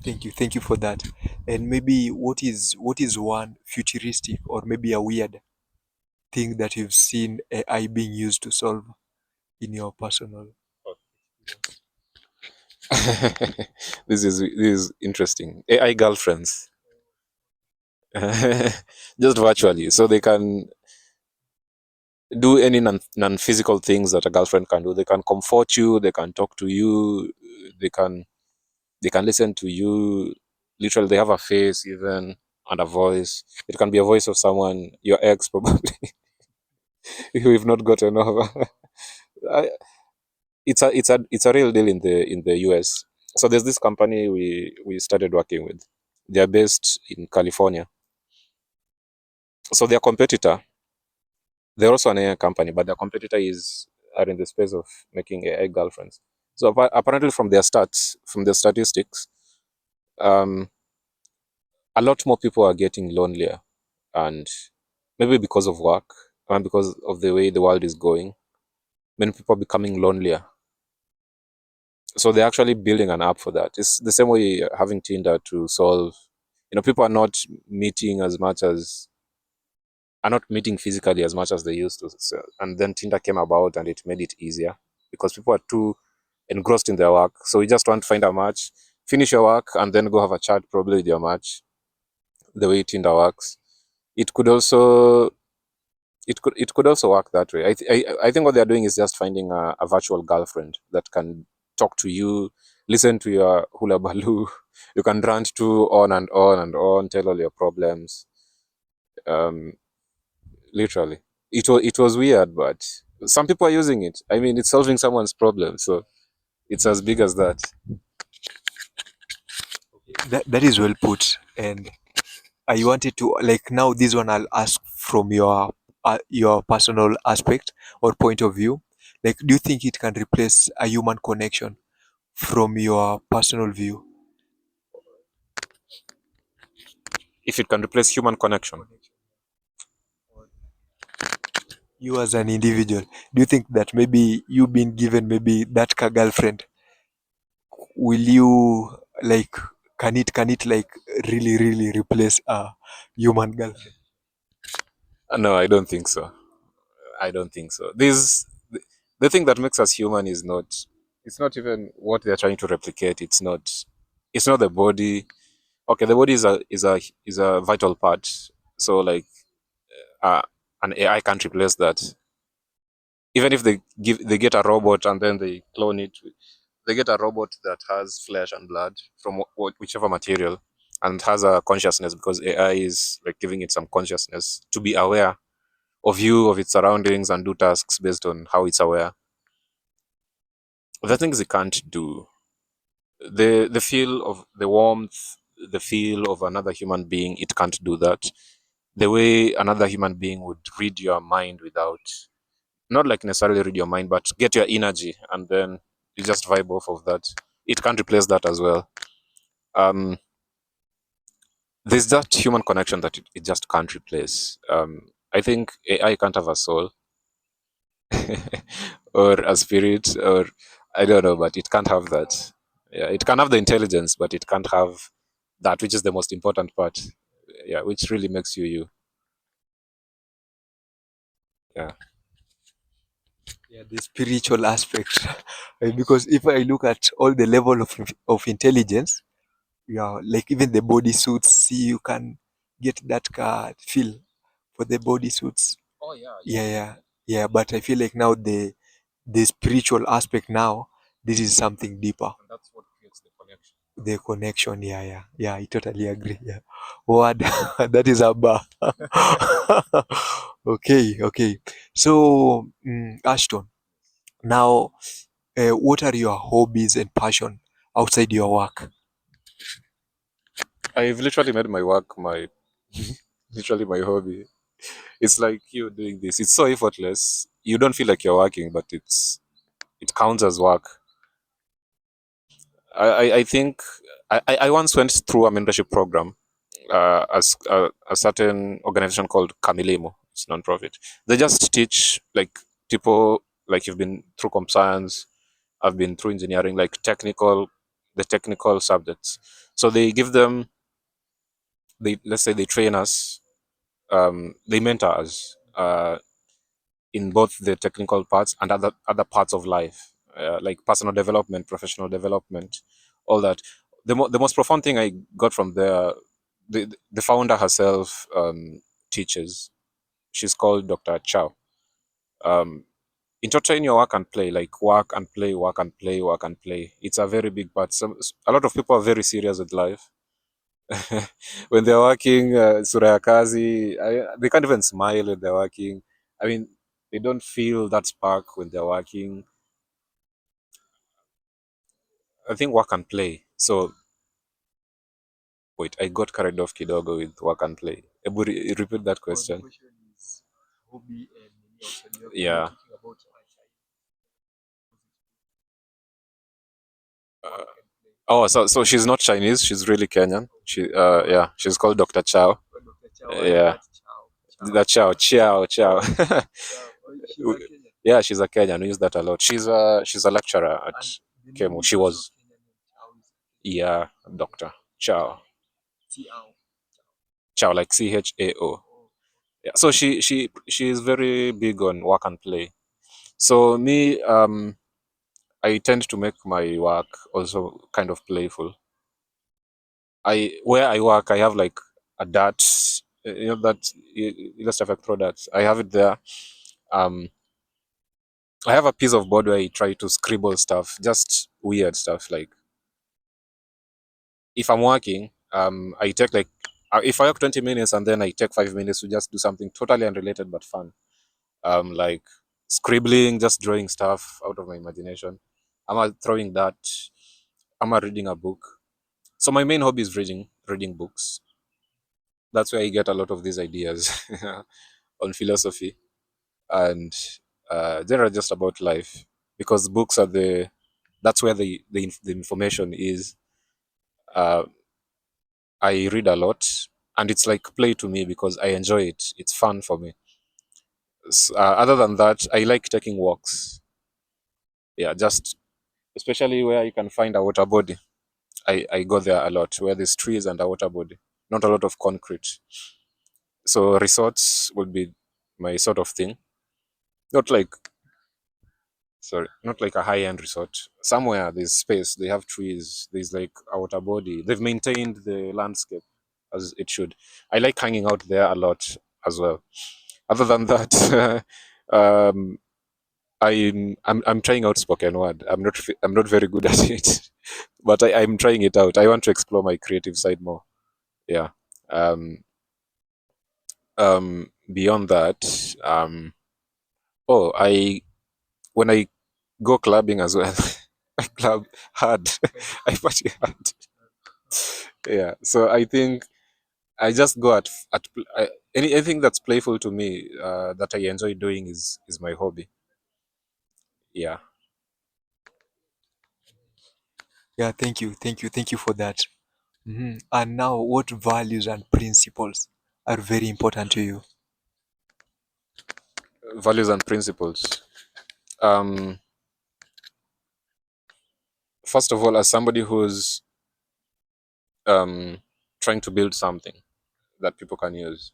Thank you for that. And maybe what is one futuristic or maybe a weird thing that you've seen AI being used to solve in your personal? This is interesting. AI girlfriends, just virtually, so they can do any non-physical things that a girlfriend can do. They can comfort you. They can talk to you. They can they can listen to you. Literally, they have a face even and a voice. It can be a voice of someone, your ex probably, who you've not gotten over. I, it's a real deal in the US. So there's this company we started working with. They are based in California. So their competitor, they're also an AI company, but their competitor is are in the space of making AI girlfriends. So apparently, from their statistics, um, a lot more people are getting lonelier, and maybe because of work and because of the way the world is going, many people are becoming lonelier. So they're actually building an app for that. It's the same way having Tinder to solve. People are not meeting physically as much as they used to. So, and then Tinder came about and it made it easier because people are too engrossed in their work. So you just want to find a match, finish your work, and then go have a chat probably with your match. The way Tinder works, it could also it could also work that way. I think what they're doing is just finding a virtual girlfriend that can talk to you, listen to your hula baloo. You can rant to on and on and on, tell all your problems. Um, Literally, it was weird, but some people are using it. I mean, it's solving someone's problem, so it's as big as that. That is well put. And I wanted to, like, now this one I'll ask from your personal aspect or point of view. Like, do you think it can replace a human connection from your personal view? If it can replace human connection, You as an individual, do you think that maybe you being given maybe that girlfriend, will you, like, can it like really replace a human girlfriend? no, I don't think so. I don't think so. The thing that makes us human is not. It's not even what they're trying to replicate. It's not. It's not the body. Okay, the body is a vital part. So like, uh, an AI can't replace that. Even if they get a robot and then they clone it, they get a robot that has flesh and blood from whichever material and has a consciousness, because AI is like giving it some consciousness to be aware of you, of its surroundings, and do tasks based on how it's aware. The things it can't do, the feel of the warmth, the feel of another human being, it can't do that. The way another human being would read your mind without, not like necessarily read your mind, but get your energy and then you just vibe off of that. It can't replace that as well. Um, there's that human connection that it just can't replace. I think AI can't have a soul or a spirit, or I don't know, but it can't have that. Yeah, it can have the intelligence, but it can't have that, which is the most important part. Yeah, which really makes you you. Yeah. Yeah, the spiritual aspect. Because if I look at all the level of intelligence, yeah, like even the body suits, see, you can get that feel for the body suits. Oh yeah, yeah, Yeah, yeah, yeah, yeah. But I feel like now the spiritual aspect now, this is something deeper. and that's what creates the connection. The connection, yeah, yeah, yeah. I totally agree. Yeah, what that is a bar. Okay, okay. So, Ashton, now, what are your hobbies and passion outside your work? I've literally made my work my literally my hobby. It's like you doing this. It's so effortless. You don't feel like you're working, but it counts as work. I think I once went through a mentorship program, as a certain organization called Camilemo. It's non-profit. They just teach like people, like you've been through comp science, I've been through engineering, like the technical subjects. So they give them, they let's say they train us, they mentor us, in both the technical parts and other parts of life, like personal development, professional development, all that. The most profound thing I got from there, the founder herself, teaches. She's called Dr. Chow. Um, Intertwine your work and play, like work and play, work and play, work and play. It's a very big part. A lot of people are very serious with life, When they're working, sura ya kazi, they can't even smile when they're working. I mean, they don't feel that spark when they're working. I think work and play. So wait, I got carried off kidogo with work and play. Ebu repeat that Oh, the question. question is hobby and also you're Yeah. talking about Uh, work and play. so she's not Chinese. She's really Kenyan. Yeah, she's called Dr. Chow. Oh, Dr. Chow, I Yeah, got Chow. Chow. the Chow, Chow, Chow. Oh, Chow. Oh, she's a Kenyan. Yeah, she's a Kenyan. We use that a lot. She's a lecturer at And the name Kemu. is She also was. Kenyan name. Chow is Yeah, Dr. Chow. Chow. Chow, like Chao. Oh, Yeah. So she is very big on work and play. So me, I tend to make my work also kind of playful. Where I work, I have like a dart, that Illustrator Effect product. I have it there. Um, I have a piece of board where I try to scribble stuff, just weird stuff. Like if I'm working, I take like if I work 20 minutes and then I take 5 minutes to just do something totally unrelated but fun. Like scribbling, just drawing stuff out of my imagination. I'm throwing that. I'm reading a book. So my main hobby is reading books. That's where I get a lot of these ideas on philosophy and generally just about life, because books are that's where the information is. Uh, I read a lot, and it's like play to me because I enjoy it. It's fun for me. Other than that, I like taking walks. Yeah, just especially where you can find a water body. I go there a lot where there's trees and a water body, not a lot of concrete. So resorts would be my sort of thing. Not like not like a high end resort. Somewhere there's space, they have trees, there's like a water body. They've maintained the landscape as it should. I like hanging out there a lot as well. Other than that, um, I'm trying out spoken word. I'm not very good at it, but I'm trying it out. I want to explore my creative side more. Yeah. Um, Beyond that, oh, I when I go clubbing as well, I club hard. I party hard. Yeah. So I think I just go anything that's playful to me, that I enjoy doing is my hobby. Yeah. yeah, thank you for that. And now, what values and principles are very important to you? Values and principles. Um, First of all, as somebody who's um, trying to build something that people can use,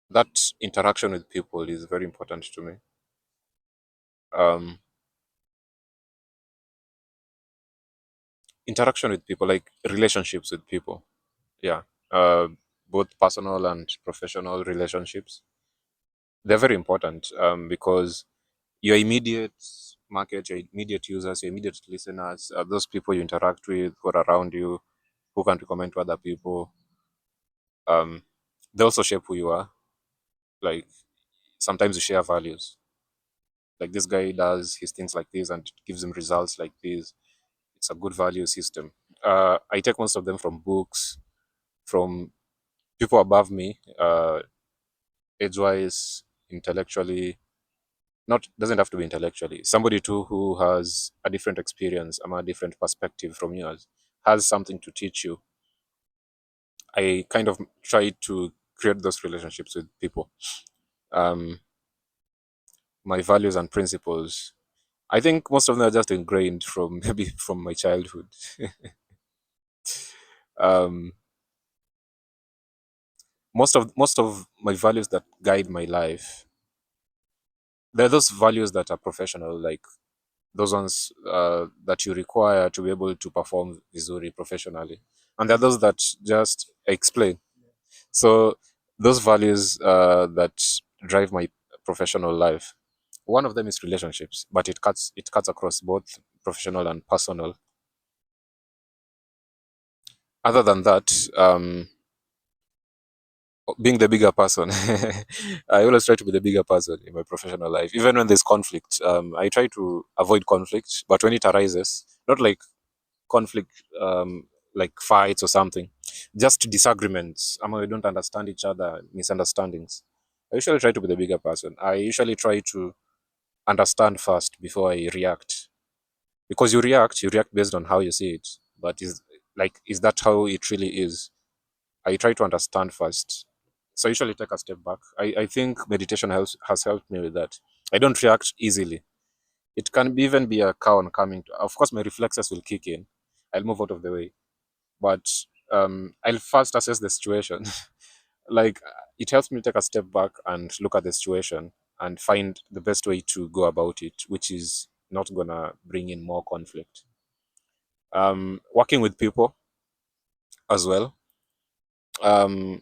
that interaction with people is very important to me. Um, Interaction with people, like relationships with people. Yeah. Uh, Both personal and professional relationships. They're very important, because your immediate market, your immediate users, your immediate listeners, those people you interact with who are around you, who can recommend to other people. Um, they also shape who you are. Like sometimes you share values. Like this guy does his things like this and it gives him results like this. It's a good value system. I take most of them from books, from people above me, age-wise, intellectually. Not doesn't have to be intellectually. Somebody too who has a different experience, a different perspective from yours, has something to teach you. I kind of try to create those relationships with people. Um, my values and principles, I think most of them are just ingrained from maybe from my childhood. um, most of my values that guide my life, they're those values that are professional, like those ones that you require to be able to perform vizuri professionally, and there are those that just explain. So those values that drive my professional life, one of them is relationships, but it cuts across both professional and personal. Other than that, being the bigger person, I always try to be the bigger person in my professional life. Even when there's conflict, I try to avoid conflict. But when it arises, not like conflict, like fights or something, just disagreements. I mean, we don't understand each other, misunderstandings. I usually try to be the bigger person. I usually try to understand first before I react, because you react based on how you see it. But is that how it really is? I try to understand first. So I usually take a step back. I think meditation has helped me with that. I don't react easily. It can even be a cow coming. Of course, my reflexes will kick in. I'll move out of the way, but I'll first assess the situation. Like, it helps me take a step back and look at the situation and find the best way to go about it, which is not gonna bring in more conflict. Working with people as well. Um,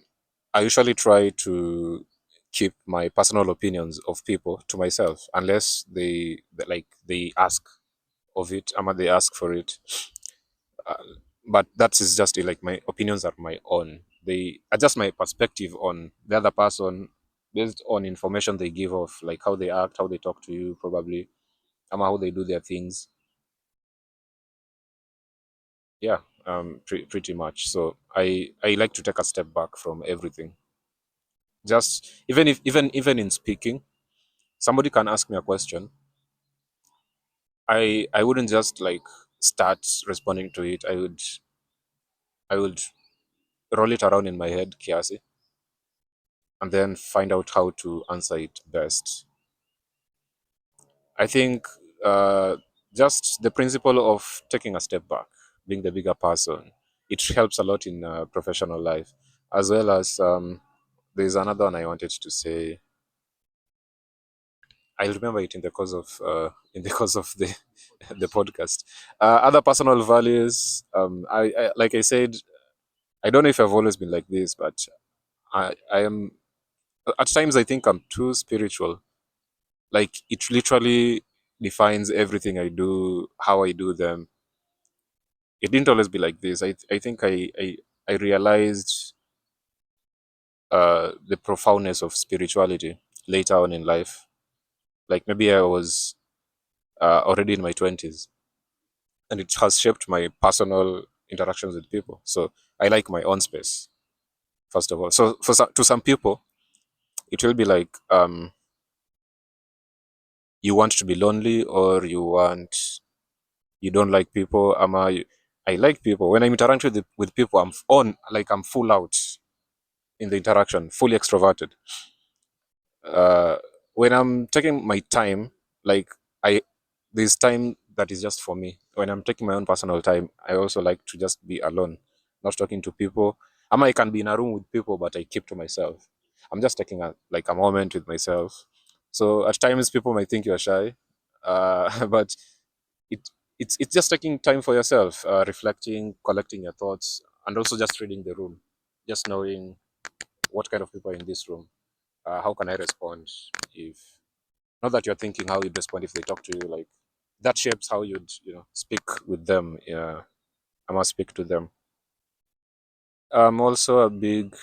I usually try to keep my personal opinions of people to myself unless they ask of it, or they ask for it. Uh, but that is just like my opinions are my own. They adjust my perspective on the other person based on information they give off, like how they act, how they talk to you, probably, how they do their things. Yeah, pretty much. So I like to take a step back from everything. Just even in speaking, somebody can ask me a question. I wouldn't just like start responding to it. I would roll it around in my head, kiasi, and then find out how to answer it best. I think uh, just the principle of taking a step back, being the bigger person, it helps a lot in professional life, as well as there's another one I wanted to say. I'll remember it in the course of the the podcast. Other personal values. I like I said, I don't know if I've always been like this, but I am at times I think I'm too spiritual. Like, it literally defines everything I do, how I do them. It didn't always be like this. I think I realized the profoundness of spirituality later on in life. Like, maybe I was already in my 20s, and it has shaped my personal interactions with people. So I like my own space, first of all. So to some people, it will be like you want to be lonely, or you don't like people. I like people. When I'm interacting with people, I'm full out in the interaction, fully extroverted. uh when I'm taking my time, like, I there's time that is just for me. When I'm taking my own personal time, I also like to just be alone, not talking to people. I can be in a room with people, but I keep to myself. I'm just taking a moment with myself. So at times people might think you're shy, but it it's just taking time for yourself, reflecting, collecting your thoughts, and also just reading the room, just knowing what kind of people are in this room. How can I respond if not that you're thinking how you'd respond if they talk to you, like, that shapes how you'd speak with them. Yeah, I must speak to them. I'm also a big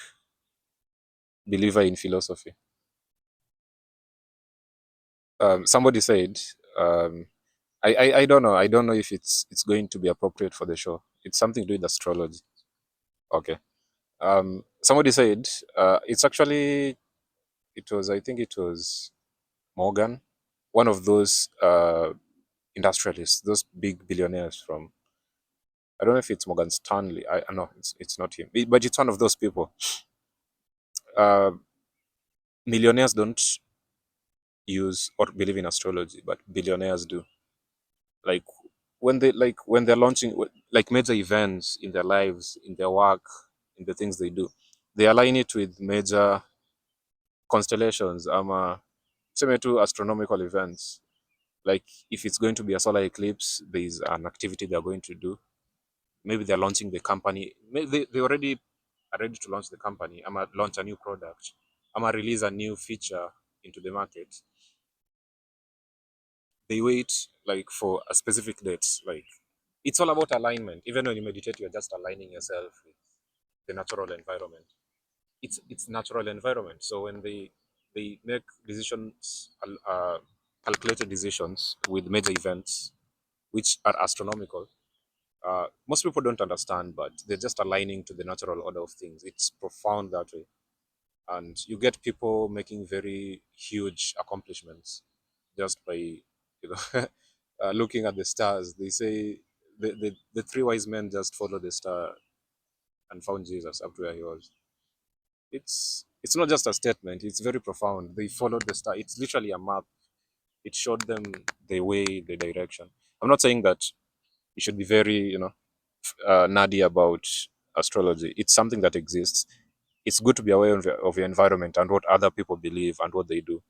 believer in philosophy. Somebody said, um, I don't know. I don't know if it's going to be appropriate for the show. It's something to do with astrology. Okay. Somebody said, it's actually, I think it was Morgan, one of those industrialists, those big billionaires from, I don't know if it's Morgan Stanley. I know it's not him, but it's one of those people. Uh, Millionaires don't use or believe in astrology, but billionaires do. Like, when they're launching like major events in their lives, in their work, in the things they do, they align it with major constellations. Similar to astronomical events. Like, if it's going to be a solar eclipse, there's an activity they're going to do. Maybe they're launching the company. Maybe they already are ready to launch the company. I'm gonna launch a new product. I'm gonna release a new feature into the market. They wait like for a specific date. Like, It's all about alignment. Even when you meditate, you're just aligning yourself with the natural environment. It's natural environment. So when they make decisions, calculated decisions with major events, which are astronomical, most people don't understand, but they're just aligning to the natural order of things. It's profound that way, and you get people making very huge accomplishments just by looking at the stars. They say the three wise men just followed the star and found Jesus up to where he was. It's not just a statement, it's very profound. They followed the star. It's literally a map. It showed them the way, the direction. I'm not saying that you should be very nerdy about astrology. It's something that exists. It's good to be aware of your environment and what other people believe and what they do.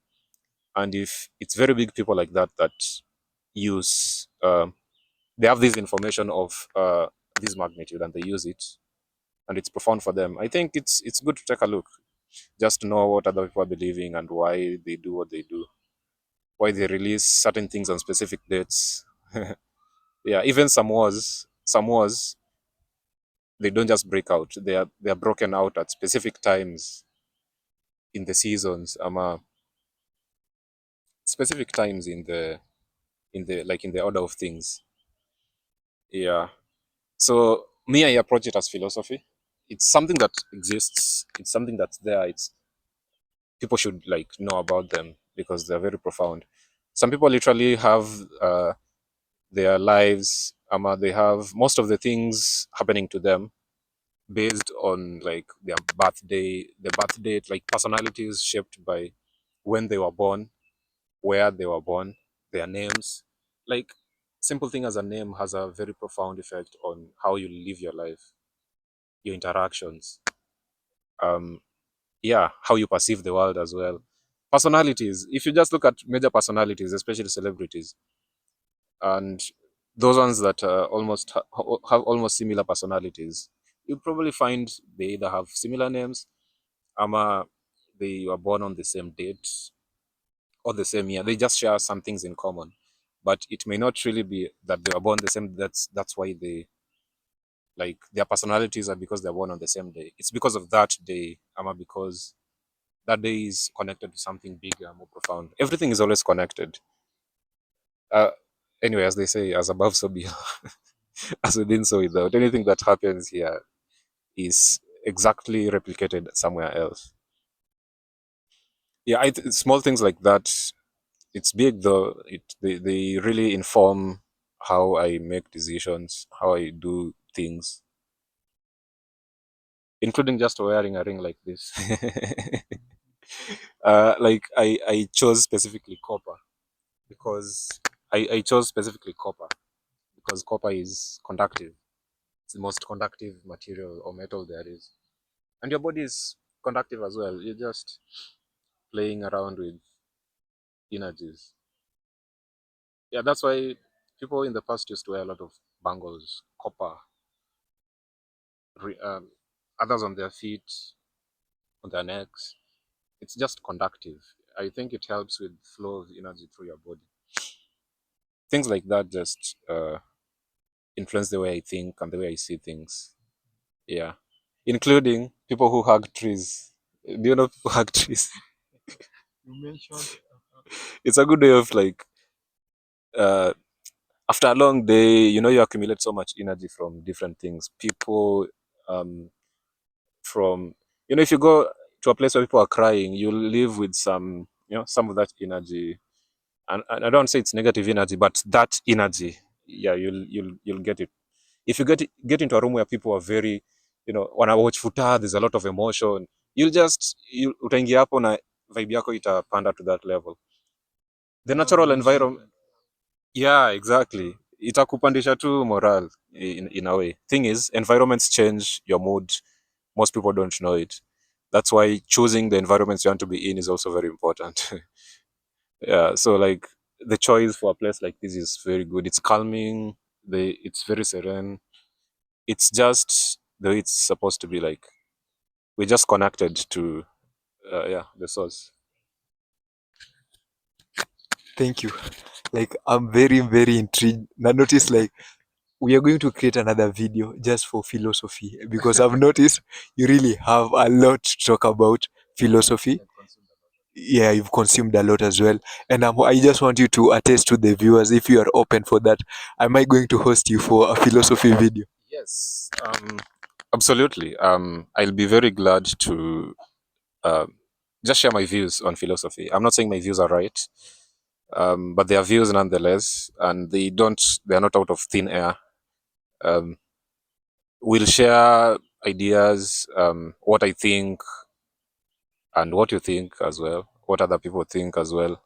And if it's very big people like that that use they have this information of this magnitude and they use it, and it's profound for them, I think it's good to take a look, just to know what other people are believing and why they do what they do, why they release certain things on specific dates. Yeah, even some wars, they don't just break out. They are broken out at specific times in the seasons, specific times in the order of things. Yeah. So me, I approach it as philosophy. It's something that exists. It's something that's there. It's people should like know about them because they're very profound. Some people literally have their lives, they have most of the things happening to them based on like their birthday, the birth date, like personalities shaped by when they were born, where they were born, their names. Like simple thing as a name has a very profound effect on how you live your life, your interactions, um, yeah, how you perceive the world as well. Personalities. If you just look at major personalities, especially celebrities, and those ones that have almost similar personalities, you probably find they either have similar names, ama they were born on the same date or the same year. They just share some things in common, but it may not really be that they were born the same. That's why they like their personalities are because they're born on the same day. It's because of that day, ama because that day is connected to something bigger, more profound. Everything is always connected. Uh, anyway, as they say, as above, so below, as within, so without. Anything that happens here is exactly replicated somewhere else. Yeah, small things like that. It's big though. They really inform how I make decisions, how I do things, including just wearing a ring like this. Like I chose specifically copper because I chose specifically copper because copper is conductive. It's the most conductive material or metal there is. And your body is conductive as well. You're just playing around with energies. Yeah, that's why people in the past used to wear a lot of bangles, copper, re- um, others on their feet, on their necks. It's just conductive. I think it helps with flow of energy through your body. Things like that just influence the way I think and the way I see things. Yeah, including people who hug trees. Do you know people hug trees? You mentioned It's a good way of like uh, after a long day, you accumulate so much energy from different things. People, um, from if you go to a place where people are crying, you'll live with some of that energy. And I don't say it's negative energy, but that energy, yeah, you'll get it. If you get into a room where people are very, when I watch futa, there's a lot of emotion. Utaingia hapo na vibe yako itapanda to that level. The you have natural boosted. environment. Yeah, exactly. Itakupandisha tu moral in a way. Thing is, environments change your mood. Most people don't know it. That's why choosing the environments you want to be in is also very important. Yeah, so like the choice for a place like this is very good. It's calming. It's very serene. It's just the way it's supposed to be. Like we're just connected to yeah, the source. Thank you. Like I'm very, very intrigued. I noticed like we are going to create another video just for philosophy because I've noticed you really have a lot to talk about philosophy. Yeah, you've consumed a lot as well. And I just want you to attest to the viewers if you are open for that. Am I going to host you for a philosophy video? Yes, absolutely. I'll be very glad to um, just share my views on philosophy. I'm not saying my views are right, but they are views nonetheless, and they are not out of thin air. Um, we'll share ideas, what I think, and what you think as well, what other people think as well.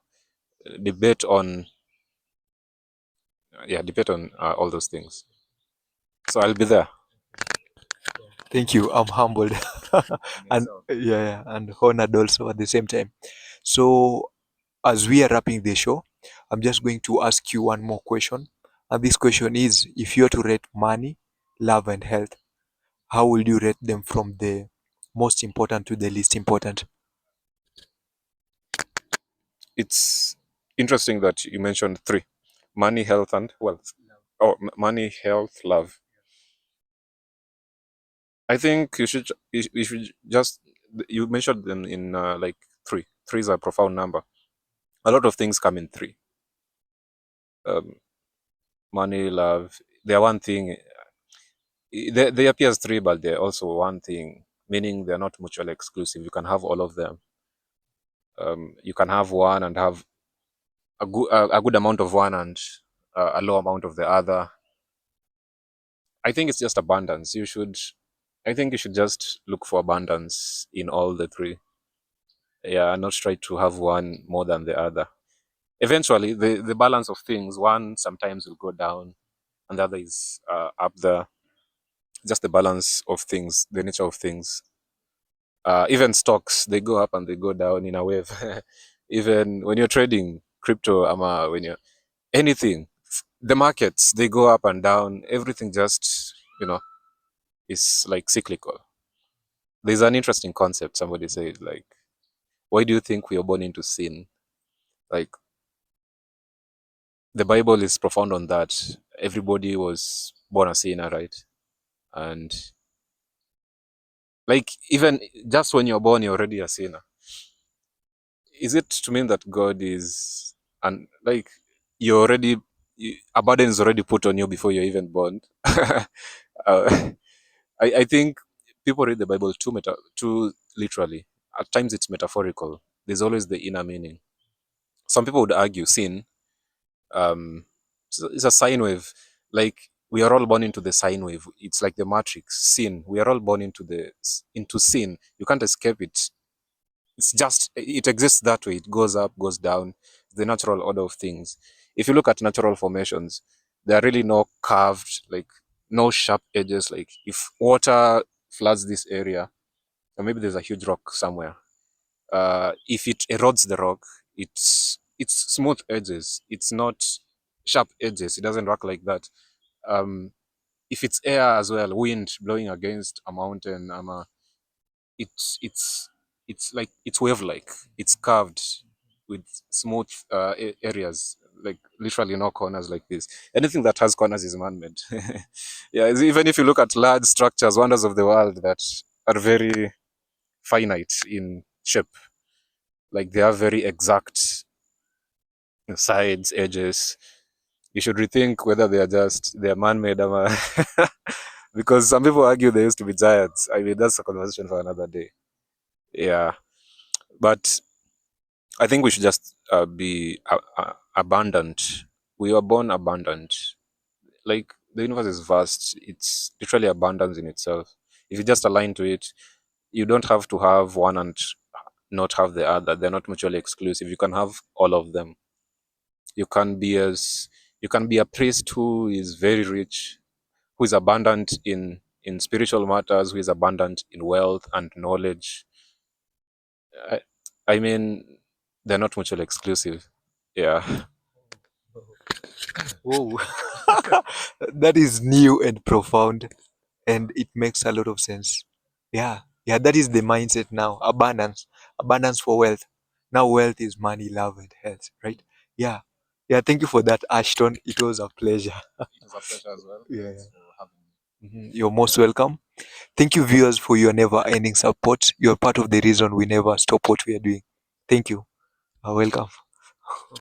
Debate on, yeah, debate on all those things. So I'll be there. Thank you. I'm humbled and yeah, and honored also at the same time. So as we are wrapping the show, I'm just going to ask you one more question. And this question is, if you are to rate money, love, and health, how will you rate them from the most important to the least important? It's interesting that you mentioned three: money, health, and wealth. Oh, money, health, love. I think you should just you mentioned them in like three. Three is a profound number. A lot of things come in three. Um, money, love. They are one thing. They appear as three, but they're also one thing. Meaning they're not mutually exclusive. You can have all of them. You can have one and have a good amount of one and a low amount of the other. I think it's just abundance. I think you should just look for abundance in all the three. Yeah, not try to have one more than the other. Eventually, the balance of things, one sometimes will go down and the other is up there. Just the balance of things, the nature of things. Even stocks, they go up and they go down in a wave. Even when you're trading crypto, when you're anything, the markets, they go up and down. Everything just, is like cyclical. There's an interesting concept. Somebody said, like, why do you think we are born into sin? Like, the Bible is profound on that. Everybody was born a sinner, right? And like, even just when you're born, you're already a sinner. Is it to mean that God is, and like, a burden is already put on you before you're even born? I, I think people read the Bible too literally. At times it's metaphorical. There's always the inner meaning. Some people would argue sin, um it's a sine wave. Like, we are all born into the sine wave. It's like the matrix. Sin, we are all born into sin. You can't escape it. It's just, it exists that way. It goes up, goes down. The natural order of things. If you look at natural formations, there are really no curved, like, no sharp edges. Like, if water floods this area, or maybe there's a huge rock somewhere, if it erodes the rock, it's smooth edges. It's not sharp edges. It doesn't work like that. Um, if it's air as well, wind blowing against a mountain, it's it's it's like it's wave-like. It's curved with smooth areas, like literally no corners like this. Anything that has corners is man-made. Yeah, even if you look at large structures, wonders of the world that are very finite in shape, like they are very exact sides, edges. You should rethink whether they are man-made or because some people argue they used to be giants. I mean, that's a conversation for another day. Yeah, but I think we should just be abundant. We were born abundant. Like, the universe is vast. It's literally abundance in itself. If you just align to it, you don't have to have one and not have the other. They're not mutually exclusive. You can have all of them. You can be as you can be a priest who is very rich, who is abundant in spiritual matters, who is abundant in wealth and knowledge. I, I mean, they're not mutually exclusive. Yeah. Whoa, that is new and profound, and it makes a lot of sense. Yeah, yeah, that is the mindset now. Abundance, abundance for wealth. Now wealth is money, love, and health, right? Yeah, Yeah, thank you for that, Ashton. It was a pleasure. It was a pleasure as well. Yeah. Thanks for having me. You're most welcome. Thank you, viewers, for your never ending support. You're part of the reason we never stop what we are doing. Thank you. Welcome.